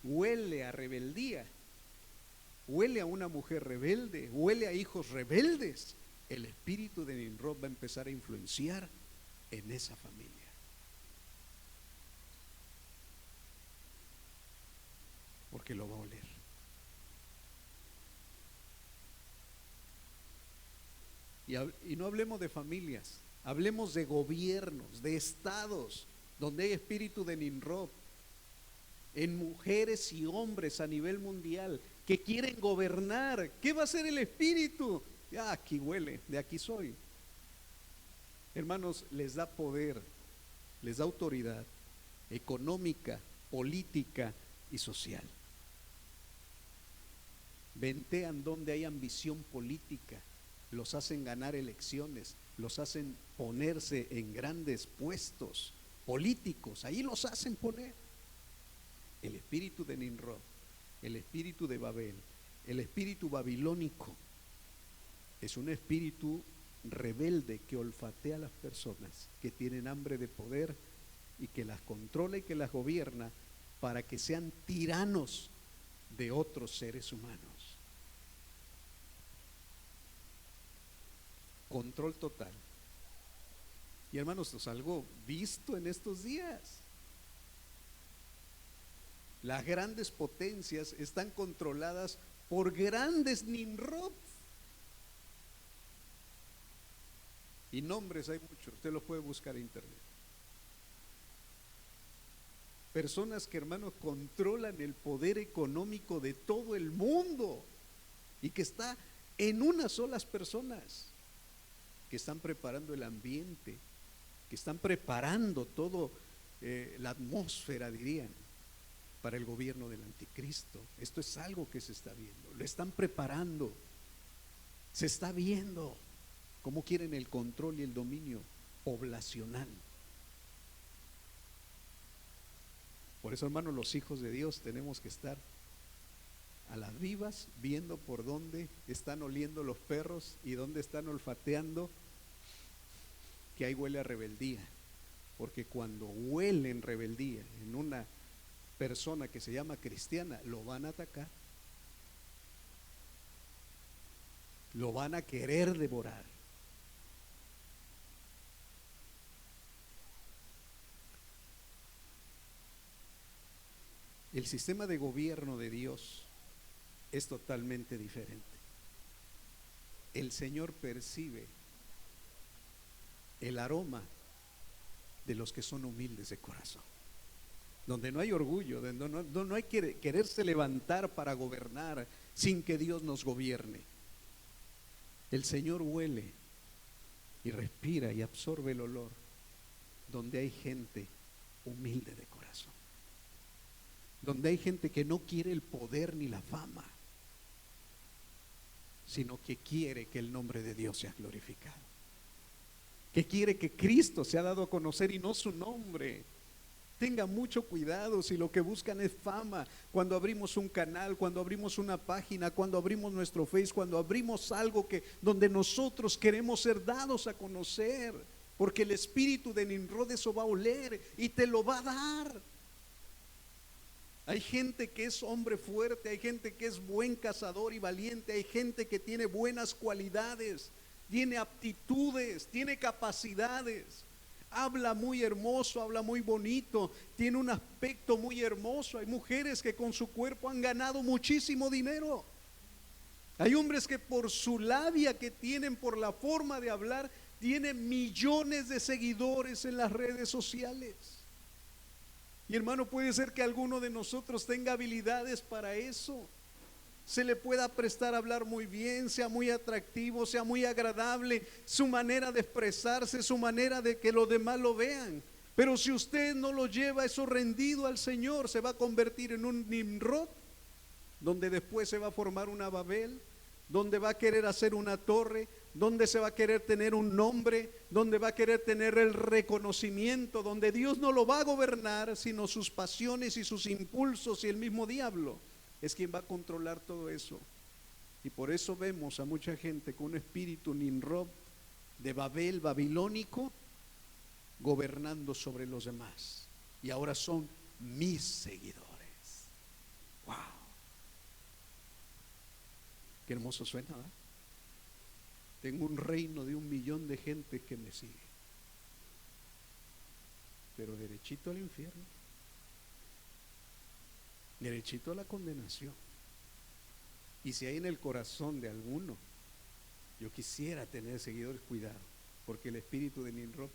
huele a rebeldía, huele a una mujer rebelde, huele a hijos rebeldes, el espíritu de Nimrod va a empezar a influenciar en esa familia. Porque lo va a oler. Y no hablemos de familias, hablemos de gobiernos, de estados, donde hay espíritu de Nimrod, en mujeres y hombres a nivel mundial que quieren gobernar. ¿Qué va a hacer el espíritu? Ya, aquí huele, de aquí soy. Hermanos, les da poder, les da autoridad económica, política y social. Ventean donde hay ambición política, los hacen ganar elecciones, los hacen ponerse en grandes puestos políticos, ahí los hacen poner. El espíritu de Nimrod, el espíritu de Babel, El espíritu babilónico es un espíritu rebelde que olfatea a las personas que tienen hambre de poder y que las controla y que las gobierna para que sean tiranos de otros seres humanos. Control total. Y hermanos, esto es algo visto en estos días. Las grandes potencias están controladas por grandes Nimrod. Y nombres hay muchos, usted los puede buscar en internet. Personas que, hermanos, controlan el poder económico de todo el mundo y que está en unas solas personas, que están preparando el ambiente, que están preparando todo, la atmósfera, dirían, para el gobierno del anticristo. Esto es algo que se está viendo, lo están preparando, se está viendo cómo quieren el control y el dominio poblacional. Por eso, hermanos, los hijos de Dios tenemos que estar a las vivas, viendo por dónde están oliendo los perros y dónde están olfateando que ahí huele a rebeldía. Porque cuando huelen rebeldía en una persona que se llama cristiana, lo van a atacar, lo van a querer devorar. El sistema de gobierno de Dios es totalmente diferente. El Señor percibe el aroma de los que son humildes de corazón, donde no hay orgullo, donde no hay que quererse levantar para gobernar sin que Dios nos gobierne. El Señor huele y respira y absorbe el olor donde hay gente humilde de corazón, donde hay gente que no quiere el poder ni la fama, sino que quiere que el nombre de Dios sea glorificado, que quiere que Cristo sea dado a conocer y no su nombre. Tenga mucho cuidado si lo que buscan es fama. Cuando abrimos un canal, cuando abrimos una página, cuando abrimos nuestro Face, cuando abrimos algo donde nosotros queremos ser dados a conocer, porque el espíritu de Nimrod eso va a oler y te lo va a dar. Hay gente que es hombre fuerte, hay gente que es buen cazador y valiente, hay gente que tiene buenas cualidades, tiene aptitudes, tiene capacidades, habla muy hermoso, habla muy bonito, tiene un aspecto muy hermoso. Hay mujeres que con su cuerpo han ganado muchísimo dinero. Hay hombres que por su labia que tienen, por la forma de hablar, tienen millones de seguidores en las redes sociales. Y hermano, puede ser que alguno de nosotros tenga habilidades para eso. Se le pueda prestar a hablar muy bien, sea muy atractivo, sea muy agradable, su manera de expresarse, su manera de que los demás lo vean. Pero si usted no lo lleva eso rendido al Señor, se va a convertir en un Nimrod, donde después se va a formar una Babel, donde va a querer hacer una torre, donde se va a querer tener un nombre, donde va a querer tener el reconocimiento, donde Dios no lo va a gobernar, sino sus pasiones y sus impulsos, y el mismo diablo es quien va a controlar todo eso. Y por eso vemos a mucha gente con un espíritu Nimrod de Babel, babilónico, gobernando sobre los demás. Y ahora son mis seguidores. ¡Wow! Qué hermoso suena, ¿verdad? Tengo un reino de 1 millón de gente que me sigue, pero derechito al infierno, derechito a la condenación. Y si hay en el corazón de alguno, yo quisiera tener seguidores, cuidado, porque el espíritu de Nimrod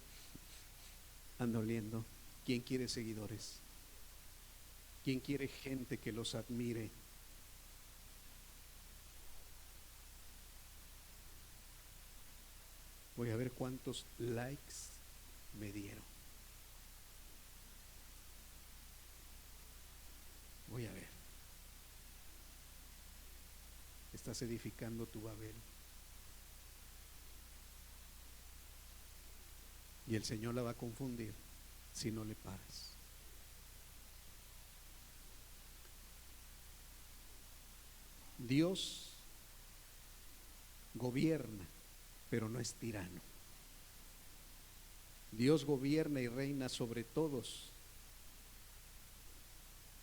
anda oliendo. ¿Quién quiere seguidores? ¿Quién quiere gente que los admire? Voy a ver cuántos likes me dieron. Voy a ver. Estás edificando tu Babel. Y el Señor la va a confundir si no le paras. Dios gobierna, pero no es tirano. Dios gobierna y reina sobre todos,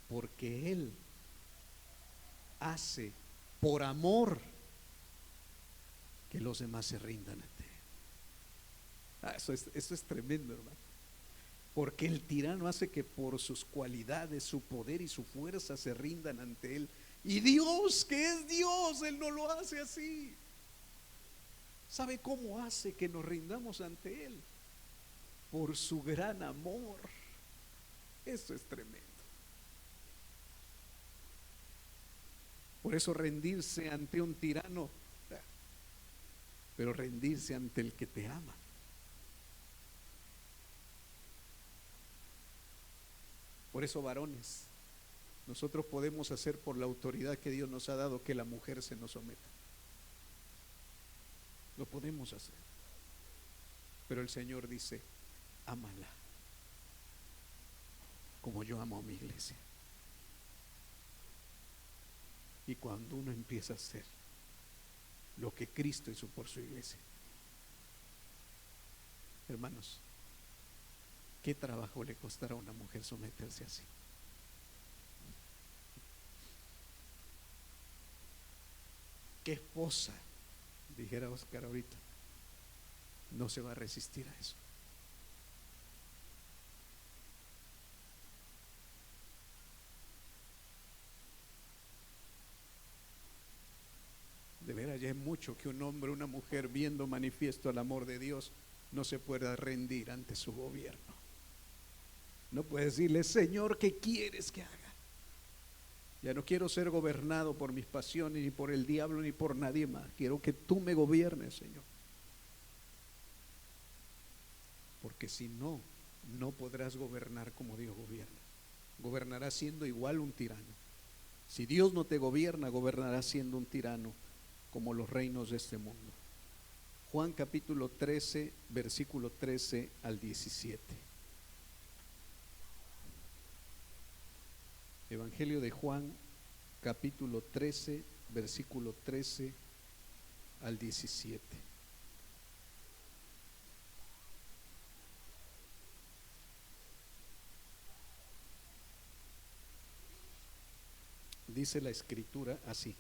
porque Él hace por amor que los demás se rindan ante Él. Eso es tremendo, hermano. Porque el tirano hace que por sus cualidades, su poder y su fuerza se rindan ante Él. Y Dios, que es Dios, Él no lo hace así. ¿Sabe cómo hace que nos rindamos ante Él? Por su gran amor. Eso es tremendo. Por eso rendirse ante un tirano, pero rendirse ante el que te ama. Por eso, varones, nosotros podemos hacer por la autoridad que Dios nos ha dado que la mujer se nos someta. Lo podemos hacer. Pero el Señor dice, ámala como yo amo a mi iglesia. Y cuando uno empieza a hacer lo que Cristo hizo por su iglesia, hermanos, ¿qué trabajo le costará a una mujer someterse así? ¿Qué esposa, dijera Oscar ahorita, no se va a resistir a eso? De veras, ya es mucho que un hombre, una mujer, viendo manifiesto el amor de Dios, no se pueda rendir ante su gobierno. No puede decirle, Señor, ¿qué quieres que haga? Ya no quiero ser gobernado por mis pasiones, ni por el diablo, ni por nadie más. Quiero que tú me gobiernes, Señor. Porque si no, no podrás gobernar como Dios gobierna. Gobernarás siendo igual un tirano. Si Dios no te gobierna, gobernarás siendo un tirano como los reinos de este mundo. Juan capítulo 13, versículo 13 al 17. Evangelio de Juan, capítulo 13, versículo 13 al 17. Dice la escritura así: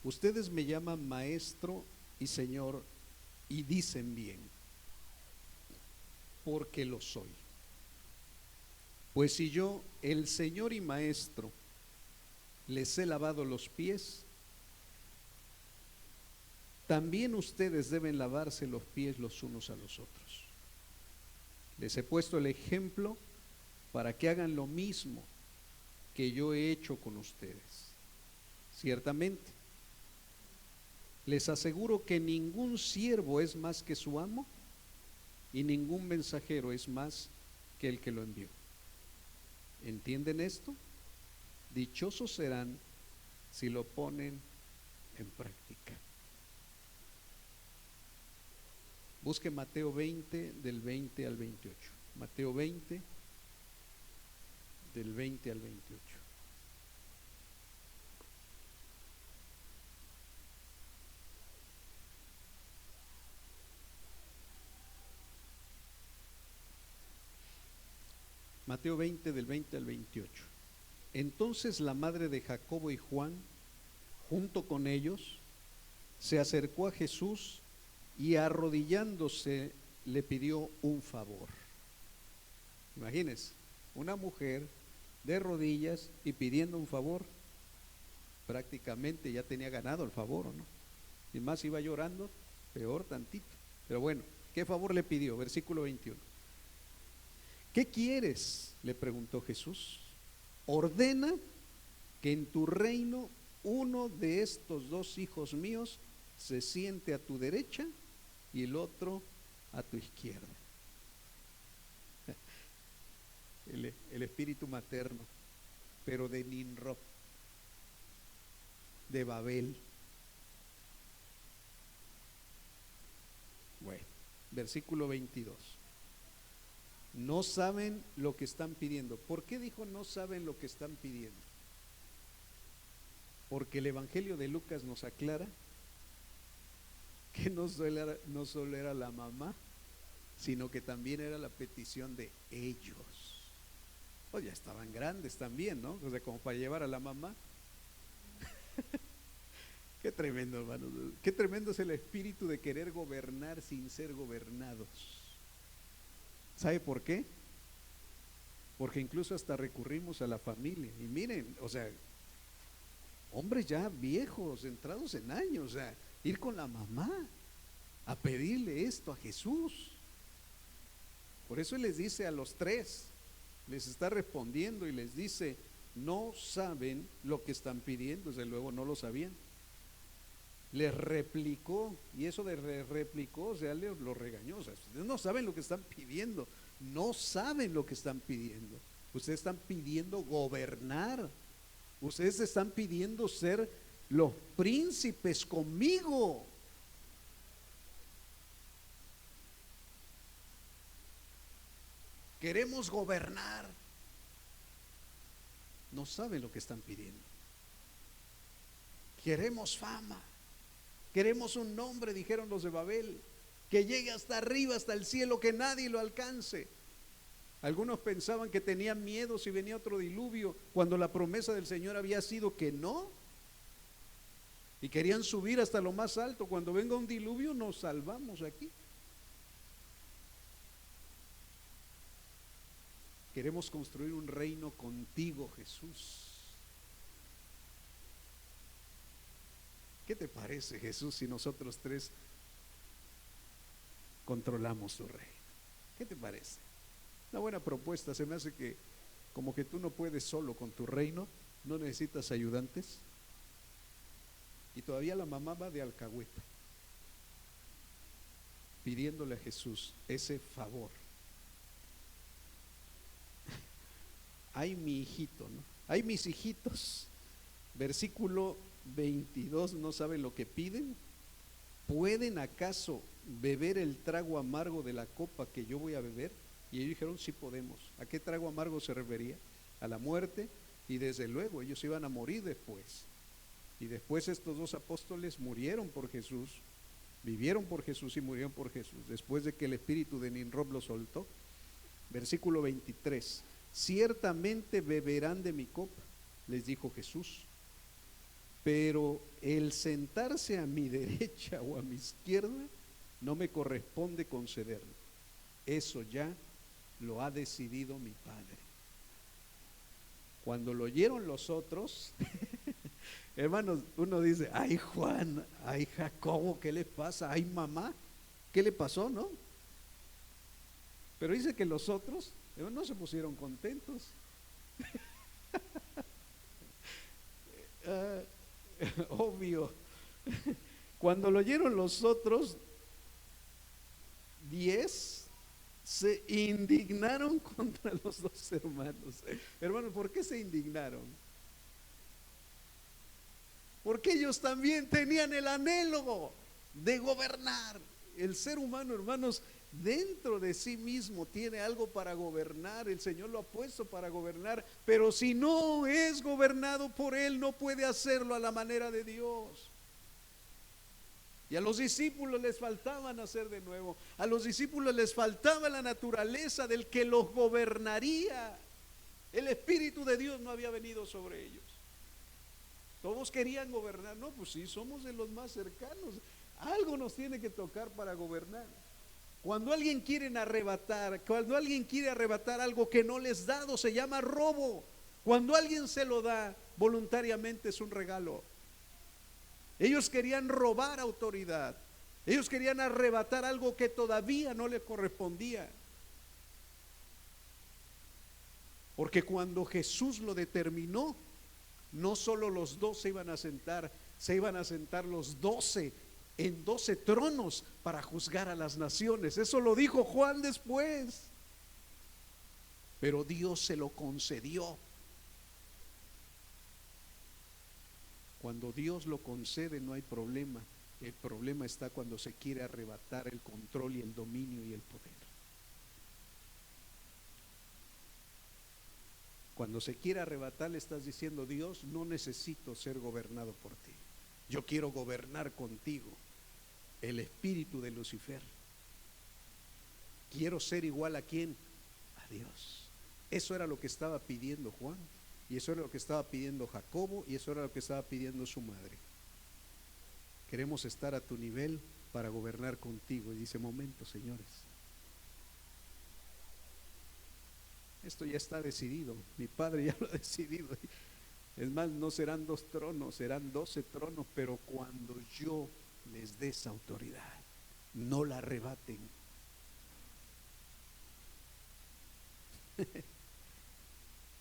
ustedes me llaman maestro y señor y dicen bien, porque lo soy. Pues si yo, el Señor y Maestro, les he lavado los pies, también ustedes deben lavarse los pies los unos a los otros. Les he puesto el ejemplo para que hagan lo mismo que yo he hecho con ustedes. Ciertamente, les aseguro que ningún siervo es más que su amo y ningún mensajero es más que el que lo envió. ¿Entienden esto? Dichosos serán si lo ponen en práctica. Busque Mateo 20 del 20 al 28. Mateo 20 del 20 al 28. Mateo 20 del 20 al 28. Entonces la madre de Jacobo y Juan, junto con ellos, se acercó a Jesús y arrodillándose le pidió un favor. Imagínense, una mujer de rodillas y pidiendo un favor, prácticamente ya tenía ganado el favor, ¿o no? Y más iba llorando, peor tantito. Pero bueno, ¿qué favor le pidió? Versículo 21. ¿Qué quieres?, le preguntó Jesús. Ordena que en tu reino uno de estos dos hijos míos se siente a tu derecha y el otro a tu izquierda. El espíritu materno, pero de Nimrod, de Babel. Bueno, versículo 22. No saben lo que están pidiendo. ¿Por qué dijo no saben lo que están pidiendo? porque el Evangelio de Lucas nos aclara que no solo era la mamá, sino que también era la petición de ellos. Pues ya estaban grandes también, ¿no? O sea, como para llevar a la mamá. Qué tremendo, hermanos. Qué tremendo es el espíritu de querer gobernar sin ser gobernados. ¿Sabe por qué? Porque incluso hasta recurrimos a la familia. Y miren, o sea, hombres ya viejos, entrados en años, o sea, ir con la mamá a pedirle esto a Jesús. Por eso Él les dice a los tres, les está respondiendo y les dice, no saben lo que están pidiendo. Desde luego no lo sabían. Les replicó, y eso de replicó, o sea, lo regañó. O sea, ustedes no saben lo que están pidiendo, no saben lo que están pidiendo. Ustedes están pidiendo gobernar, ustedes están pidiendo ser los príncipes conmigo. Queremos gobernar. No saben lo que están pidiendo. Queremos fama. Queremos un nombre, dijeron los de Babel, que llegue hasta arriba, hasta el cielo, que nadie lo alcance. Algunos pensaban que tenían miedo si venía otro diluvio, cuando la promesa del Señor había sido que no. Y querían subir hasta lo más alto. Cuando venga un diluvio nos salvamos aquí. Queremos construir un reino contigo, Jesús. ¿Qué te parece, Jesús, si nosotros tres controlamos tu reino? ¿Qué te parece? Una buena propuesta. Se me hace que como que tú no puedes solo con tu reino, no necesitas ayudantes. Y todavía la mamá va de alcahueta pidiéndole a Jesús ese favor. Ay, mi hijito, ¿no? Ay, mis hijitos. Versículo 22, ¿no saben lo que piden? ¿Pueden acaso beber el trago amargo de la copa que yo voy a beber? Y ellos dijeron, sí podemos. ¿A qué trago amargo se refería? A la muerte, y desde luego ellos iban a morir después. Y después estos dos apóstoles murieron por Jesús, vivieron por Jesús y murieron por Jesús, después de que el espíritu de Nimrod los soltó. Versículo 23, ciertamente beberán de mi copa, les dijo Jesús, pero el sentarse a mi derecha o a mi izquierda no me corresponde concederlo. Eso ya lo ha decidido mi Padre. Cuando lo oyeron los otros, hermanos, uno dice, ay Juan, ay Jacobo, ¿qué le pasa? Ay mamá, ¿qué le pasó, no? Pero dice que los otros no se pusieron contentos. Obvio. Cuando lo oyeron los otros 10, se indignaron contra los dos hermanos. Hermanos, ¿por qué se indignaron? Porque ellos también tenían el anhelo de gobernar. El ser humano, hermanos, dentro de sí mismo tiene algo para gobernar. El Señor lo ha puesto para gobernar, pero si no es gobernado por Él, no puede hacerlo a la manera de Dios. Y a los discípulos les faltaba nacer de nuevo. A los discípulos les faltaba la naturaleza del que los gobernaría. El Espíritu de Dios no había venido sobre ellos. Todos querían gobernar. No, pues sí, somos de los más cercanos. Algo nos tiene que tocar para gobernar. Cuando alguien quiere arrebatar algo que no les dado, se llama robo. Cuando alguien se lo da voluntariamente, es un regalo. Ellos querían robar autoridad. Ellos querían arrebatar algo que todavía no les correspondía. Porque cuando Jesús lo determinó, no solo los 12 se iban a sentar los 12 en 12 tronos para juzgar a las naciones. Eso lo dijo Juan después. Pero Dios se lo concedió. Cuando Dios lo concede no hay problema. El problema está cuando se quiere arrebatar el control y el dominio y el poder. Cuando se quiere arrebatar, le estás diciendo: Dios, no necesito ser gobernado por ti, yo quiero gobernar contigo. El espíritu de Lucifer, quiero ser igual a quién, a Dios. Eso era lo que estaba pidiendo Juan, y eso era lo que estaba pidiendo Jacobo, y eso era lo que estaba pidiendo su madre. Queremos estar a tu nivel para gobernar contigo. Y dice: momento, señores, esto ya está decidido, mi padre ya lo ha decidido. Es más, no serán 2 tronos, serán 12 tronos, pero cuando yo les dé esa autoridad, no la arrebaten.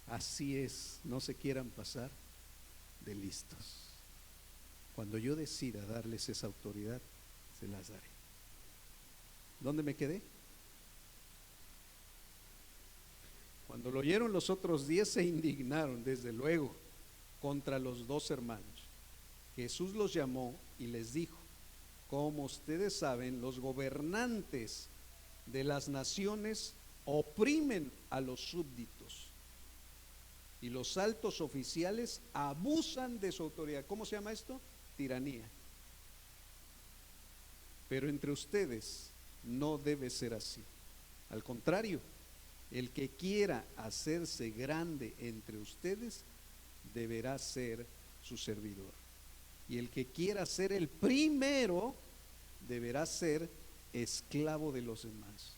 Así es, no se quieran pasar de listos. Cuando yo decida darles esa autoridad, se las daré. ¿Dónde me quedé? Cuando lo oyeron los otros 10 se indignaron, desde luego, contra los 2 hermanos. Jesús los llamó y les dijo: como ustedes saben, los gobernantes de las naciones oprimen a los súbditos, y los altos oficiales abusan de su autoridad. ¿Cómo se llama esto? Tiranía. Pero entre ustedes no debe ser así. Al contrario, el que quiera hacerse grande entre ustedes deberá ser su servidor, y el que quiera ser el primero deberá ser esclavo de los demás.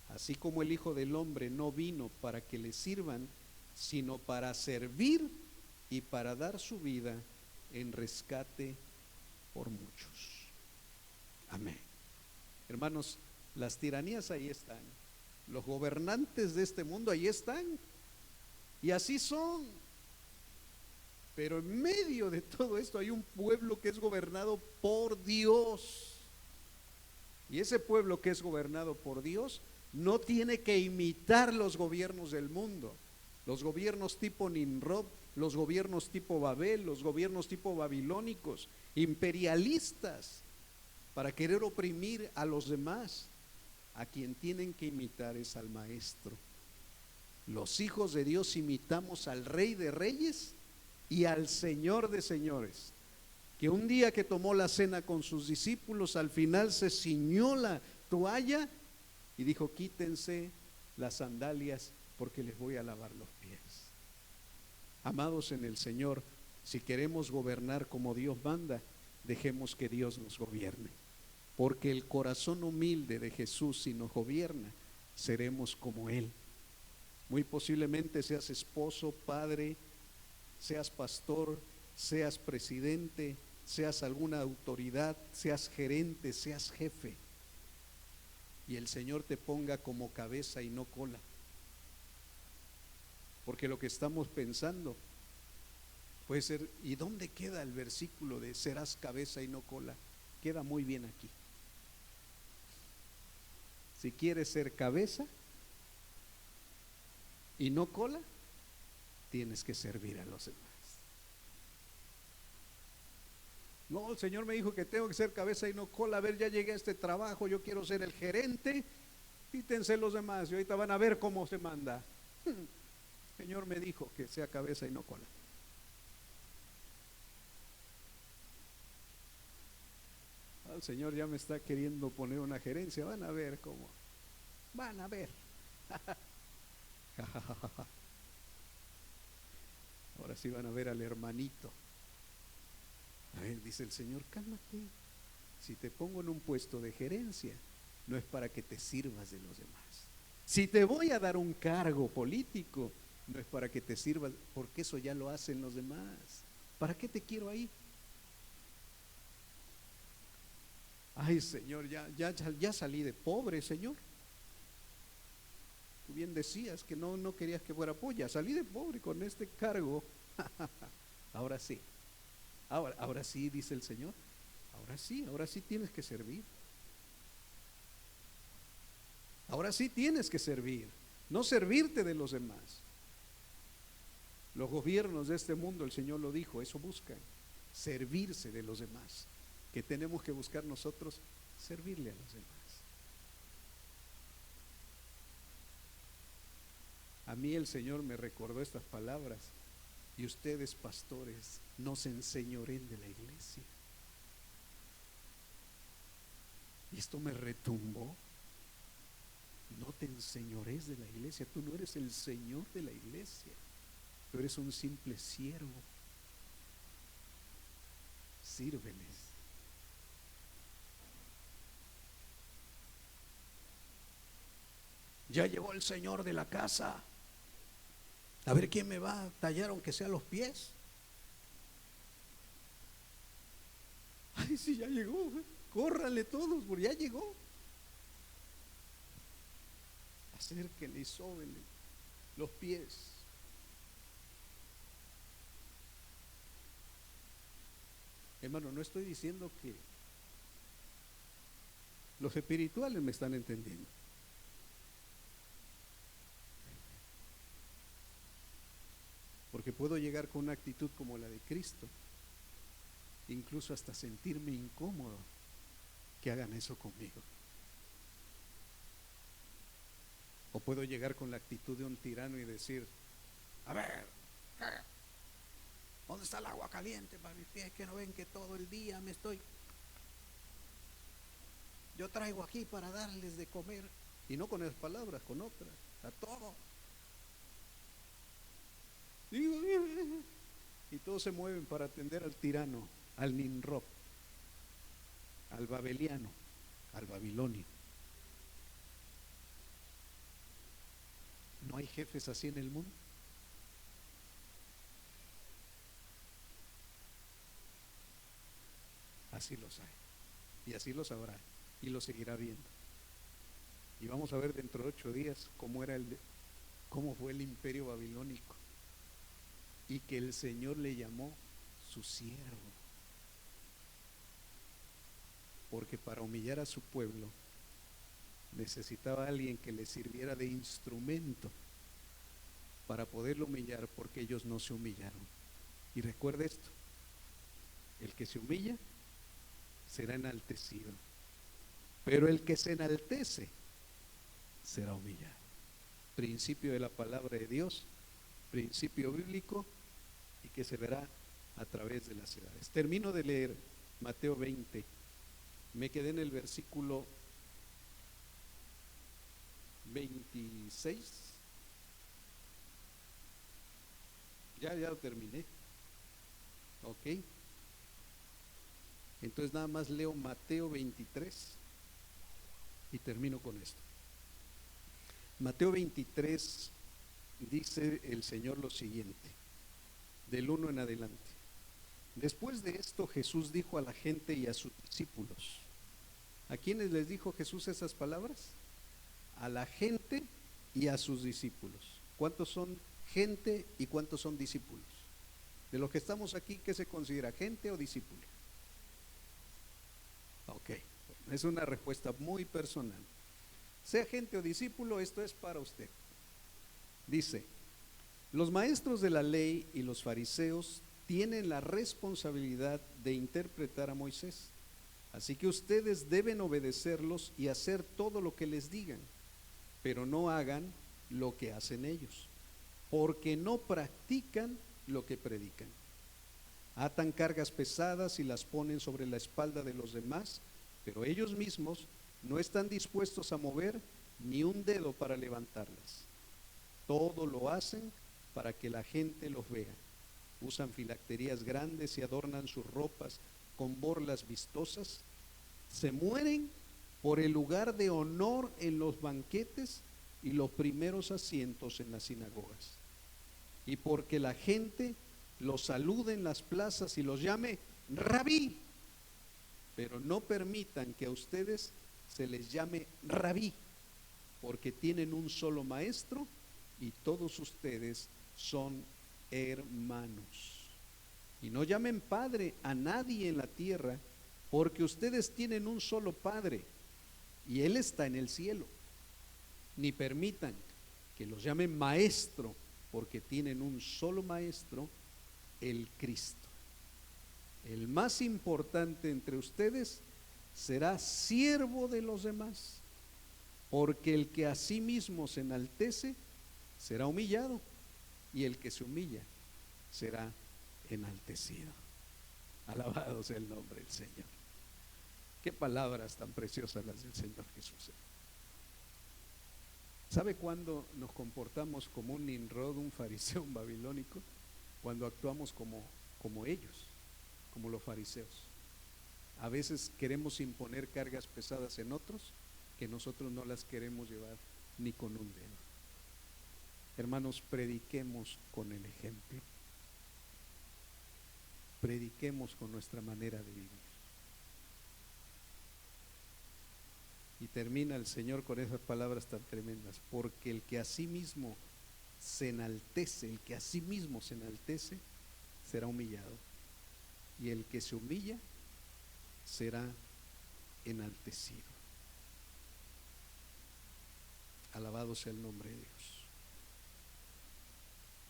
Así como el Hijo del Hombre no vino para que le sirvan, sino para servir y para dar su vida en rescate por muchos. Amén. Hermanos, las tiranías ahí están, los gobernantes de este mundo ahí están, y así son. Pero en medio de todo esto hay un pueblo que es gobernado por Dios, y ese pueblo que es gobernado por Dios no tiene que imitar los gobiernos del mundo, los gobiernos tipo Nimrod, los gobiernos tipo Babel, los gobiernos tipo babilónicos, imperialistas, para querer oprimir a los demás. A quien tienen que imitar es al Maestro. Los hijos de Dios imitamos al Rey de Reyes y al Señor de Señores, que un día que tomó la cena con sus discípulos, al final se ciñó la toalla y dijo: quítense las sandalias porque les voy a lavar los pies. Amados en el Señor, si queremos gobernar como Dios manda, dejemos que Dios nos gobierne, porque el corazón humilde de Jesús, si nos gobierna, seremos como Él. Muy posiblemente seas esposo, padre, seas pastor, seas presidente, seas alguna autoridad, seas gerente, seas jefe, y el Señor te ponga como cabeza y no cola. Porque lo que estamos pensando puede ser: ¿y dónde queda el versículo de serás cabeza y no cola? Queda muy bien aquí. Si quieres ser cabeza y no cola, tienes que servir a los demás. No, el Señor me dijo que tengo que ser cabeza y no cola. A ver, ya llegué a este trabajo, yo quiero ser el gerente, quítense los demás y ahorita van a ver cómo se manda. El Señor me dijo que sea cabeza y no cola. El Señor ya me está queriendo poner una gerencia, van a ver cómo, van a ver. Ahora sí van a ver al hermanito. A ver, dice el Señor: cálmate. Si te pongo en un puesto de gerencia, no es para que te sirvas de los demás. Si te voy a dar un cargo político, no es para que te sirvas, porque eso ya lo hacen los demás. ¿Para qué te quiero ahí? Ay, Señor, ya salí de pobre, Señor. Tú bien decías que no querías que fuera polla. Salí de pobre con este cargo. Ahora sí. Ahora sí, dice el Señor. Ahora sí tienes que servir. Ahora sí tienes que servir, no servirte de los demás. Los gobiernos de este mundo, el Señor lo dijo, eso buscan, servirse de los demás. ¿Qué tenemos que buscar nosotros? Servirle a los demás. A mí el Señor me recordó estas palabras: y ustedes, pastores, no se enseñoreen de la iglesia. Y esto me retumbó. No te enseñorees de la iglesia. Tú no eres el Señor de la iglesia. Tú eres un simple siervo. Sírveles. Ya llegó el Señor de la casa. A ver quién me va a tallar aunque sea los pies. Ay, sí, ya llegó. Córranle todos, porque ya llegó. Acérquenle y sóbenle los pies. Hermano, no estoy diciendo que los espirituales me están entendiendo. Porque puedo llegar con una actitud como la de Cristo, incluso hasta sentirme incómodo que hagan eso conmigo. O puedo llegar con la actitud de un tirano y decir: a ver, ¿dónde está el agua caliente para mis pies? Que no ven que todo el día yo traigo aquí para darles de comer. Y no con esas palabras, con otras, a todo. Y todos se mueven para atender al tirano, al Nimrod, al babeliano, al babilonio. ¿No hay jefes así en el mundo? Así los hay. Y así los habrá. Y los seguirá viendo. Y vamos a ver dentro de 8 días cómo fue el imperio babilónico. Y que el Señor le llamó su siervo. Porque para humillar a su pueblo necesitaba a alguien que le sirviera de instrumento para poderlo humillar, porque ellos no se humillaron. Y recuerde esto: el que se humilla será enaltecido, pero el que se enaltece será humillado. Principio de la palabra de Dios, principio bíblico, y que se verá a través de las edades. Termino de leer Mateo 20. Me quedé en el versículo 26. Ya lo terminé. Ok. Entonces nada más leo Mateo 23 y termino con esto. Mateo 23 dice el Señor lo siguiente, del 1 en adelante. Después de esto Jesús dijo a la gente y a sus discípulos. ¿A quiénes les dijo Jesús esas palabras? A la gente y a sus discípulos. ¿Cuántos son gente y cuántos son discípulos? De los que estamos aquí, ¿qué se considera, gente o discípulo? Ok, es una respuesta muy personal. Sea gente o discípulo, esto es para usted. Dice: los maestros de la ley y los fariseos tienen la responsabilidad de interpretar a Moisés, así que ustedes deben obedecerlos y hacer todo lo que les digan, pero no hagan lo que hacen ellos, porque no practican lo que predican. Atan cargas pesadas y las ponen sobre la espalda de los demás, pero ellos mismos no están dispuestos a mover ni un dedo para levantarlas. Todo lo hacen para que la gente los vea. Usan filacterías grandes y adornan sus ropas con borlas vistosas. Se mueren por el lugar de honor en los banquetes y los primeros asientos en las sinagogas. Y porque la gente los salude en las plazas y los llame rabí, pero no permitan que a ustedes se les llame rabí, porque tienen un solo maestro y todos ustedes son hermanos. Y no llamen padre a nadie en la tierra, porque ustedes tienen un solo Padre y Él está en el cielo. Ni permitan que los llamen maestro, porque tienen un solo maestro, el Cristo. El más importante entre ustedes será siervo de los demás, porque el que a sí mismo se enaltece será humillado, y el que se humilla será enaltecido. Alabado sea el nombre del Señor. Qué palabras tan preciosas las del Señor Jesús. ¿Sabe cuándo nos comportamos como un Nimrod, un fariseo, un babilónico? Cuando actuamos como ellos, como los fariseos. A veces queremos imponer cargas pesadas en otros que nosotros no las queremos llevar ni con un dedo. Hermanos, prediquemos con el ejemplo. Prediquemos con nuestra manera de vivir. Y termina el Señor con esas palabras tan tremendas: porque el que a sí mismo se enaltece, el que a sí mismo se enaltece, será humillado, y el que se humilla será enaltecido. Alabado sea el nombre de Dios.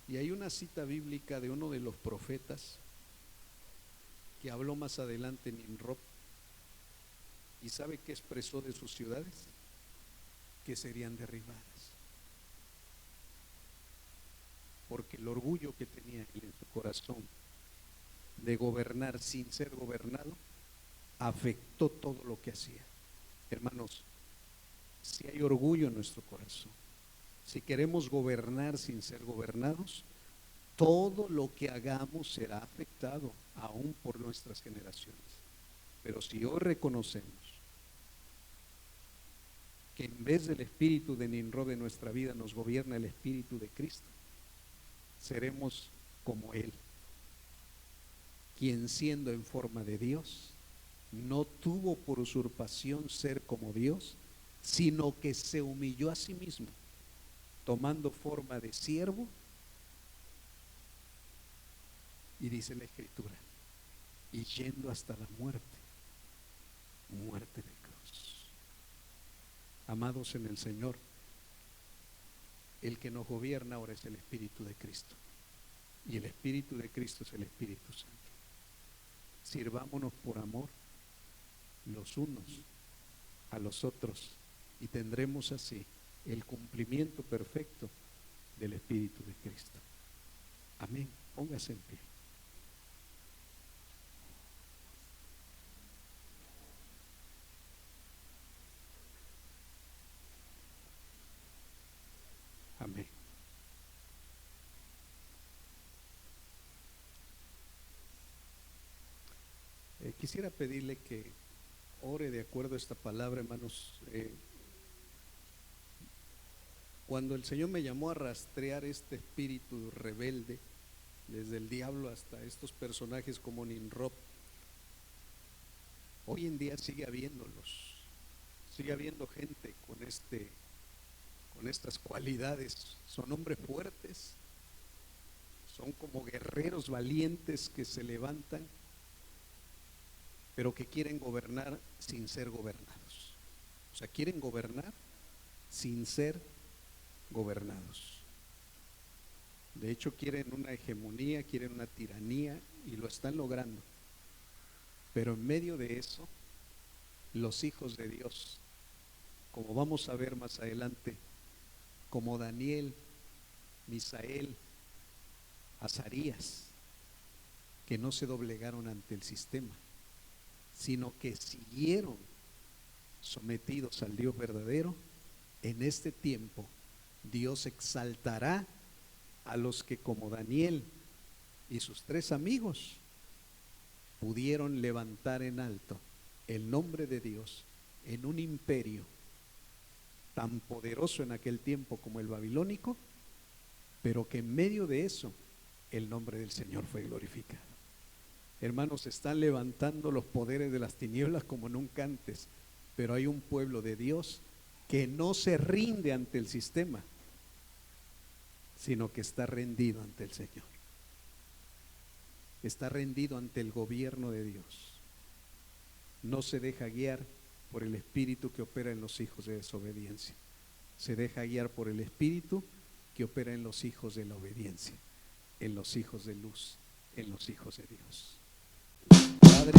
Y hay una cita bíblica de uno de los profetas que habló más adelante en Nimrod. ¿Y sabe qué expresó de sus ciudades? Que serían derribadas. Porque el orgullo que tenía él en su corazón de gobernar sin ser gobernado afectó todo lo que hacía. Hermanos, si hay orgullo en nuestro corazón, si queremos gobernar sin ser gobernados, todo lo que hagamos será afectado, aún por nuestras generaciones. Pero si hoy reconocemos que en vez del espíritu de Nimrod de nuestra vida nos gobierna el espíritu de Cristo, seremos como Él, quien siendo en forma de Dios, no tuvo por usurpación ser como Dios, sino que se humilló a sí mismo, tomando forma de siervo, y dice la Escritura, y yendo hasta la muerte de cruz. Amados en el Señor, el que nos gobierna ahora es el Espíritu de Cristo, y el Espíritu de Cristo es el Espíritu Santo. Sirvámonos por amor los unos a los otros, y tendremos así el cumplimiento perfecto del Espíritu de Cristo. Amén. Póngase en pie. Amén. Quisiera pedirle que ore de acuerdo a esta palabra, hermanos. Cuando el Señor me llamó a rastrear este espíritu rebelde, desde el diablo hasta estos personajes como Nimrod, hoy en día sigue habiéndolos, sigue habiendo gente con estas cualidades. Son hombres fuertes, son como guerreros valientes que se levantan, pero que quieren gobernar sin ser gobernados. O sea, quieren gobernar sin ser gobernados. De hecho, quieren una hegemonía, quieren una tiranía, y lo están logrando. Pero en medio de eso, los hijos de Dios, como vamos a ver más adelante, como Daniel, Misael, Azarías, que no se doblegaron ante el sistema, sino que siguieron sometidos al Dios verdadero. En este tiempo Dios exaltará a los que, como Daniel y sus 3 amigos, pudieron levantar en alto el nombre de Dios en un imperio tan poderoso en aquel tiempo como el babilónico, pero que en medio de eso el nombre del Señor fue glorificado. Hermanos, se están levantando los poderes de las tinieblas como nunca antes, pero hay un pueblo de Dios que no se rinde ante el sistema, sino que está rendido ante el Señor, está rendido ante el gobierno de Dios. No se deja guiar por el espíritu que opera en los hijos de desobediencia, se deja guiar por el espíritu que opera en los hijos de la obediencia, en los hijos de luz, en los hijos de Dios. Padre,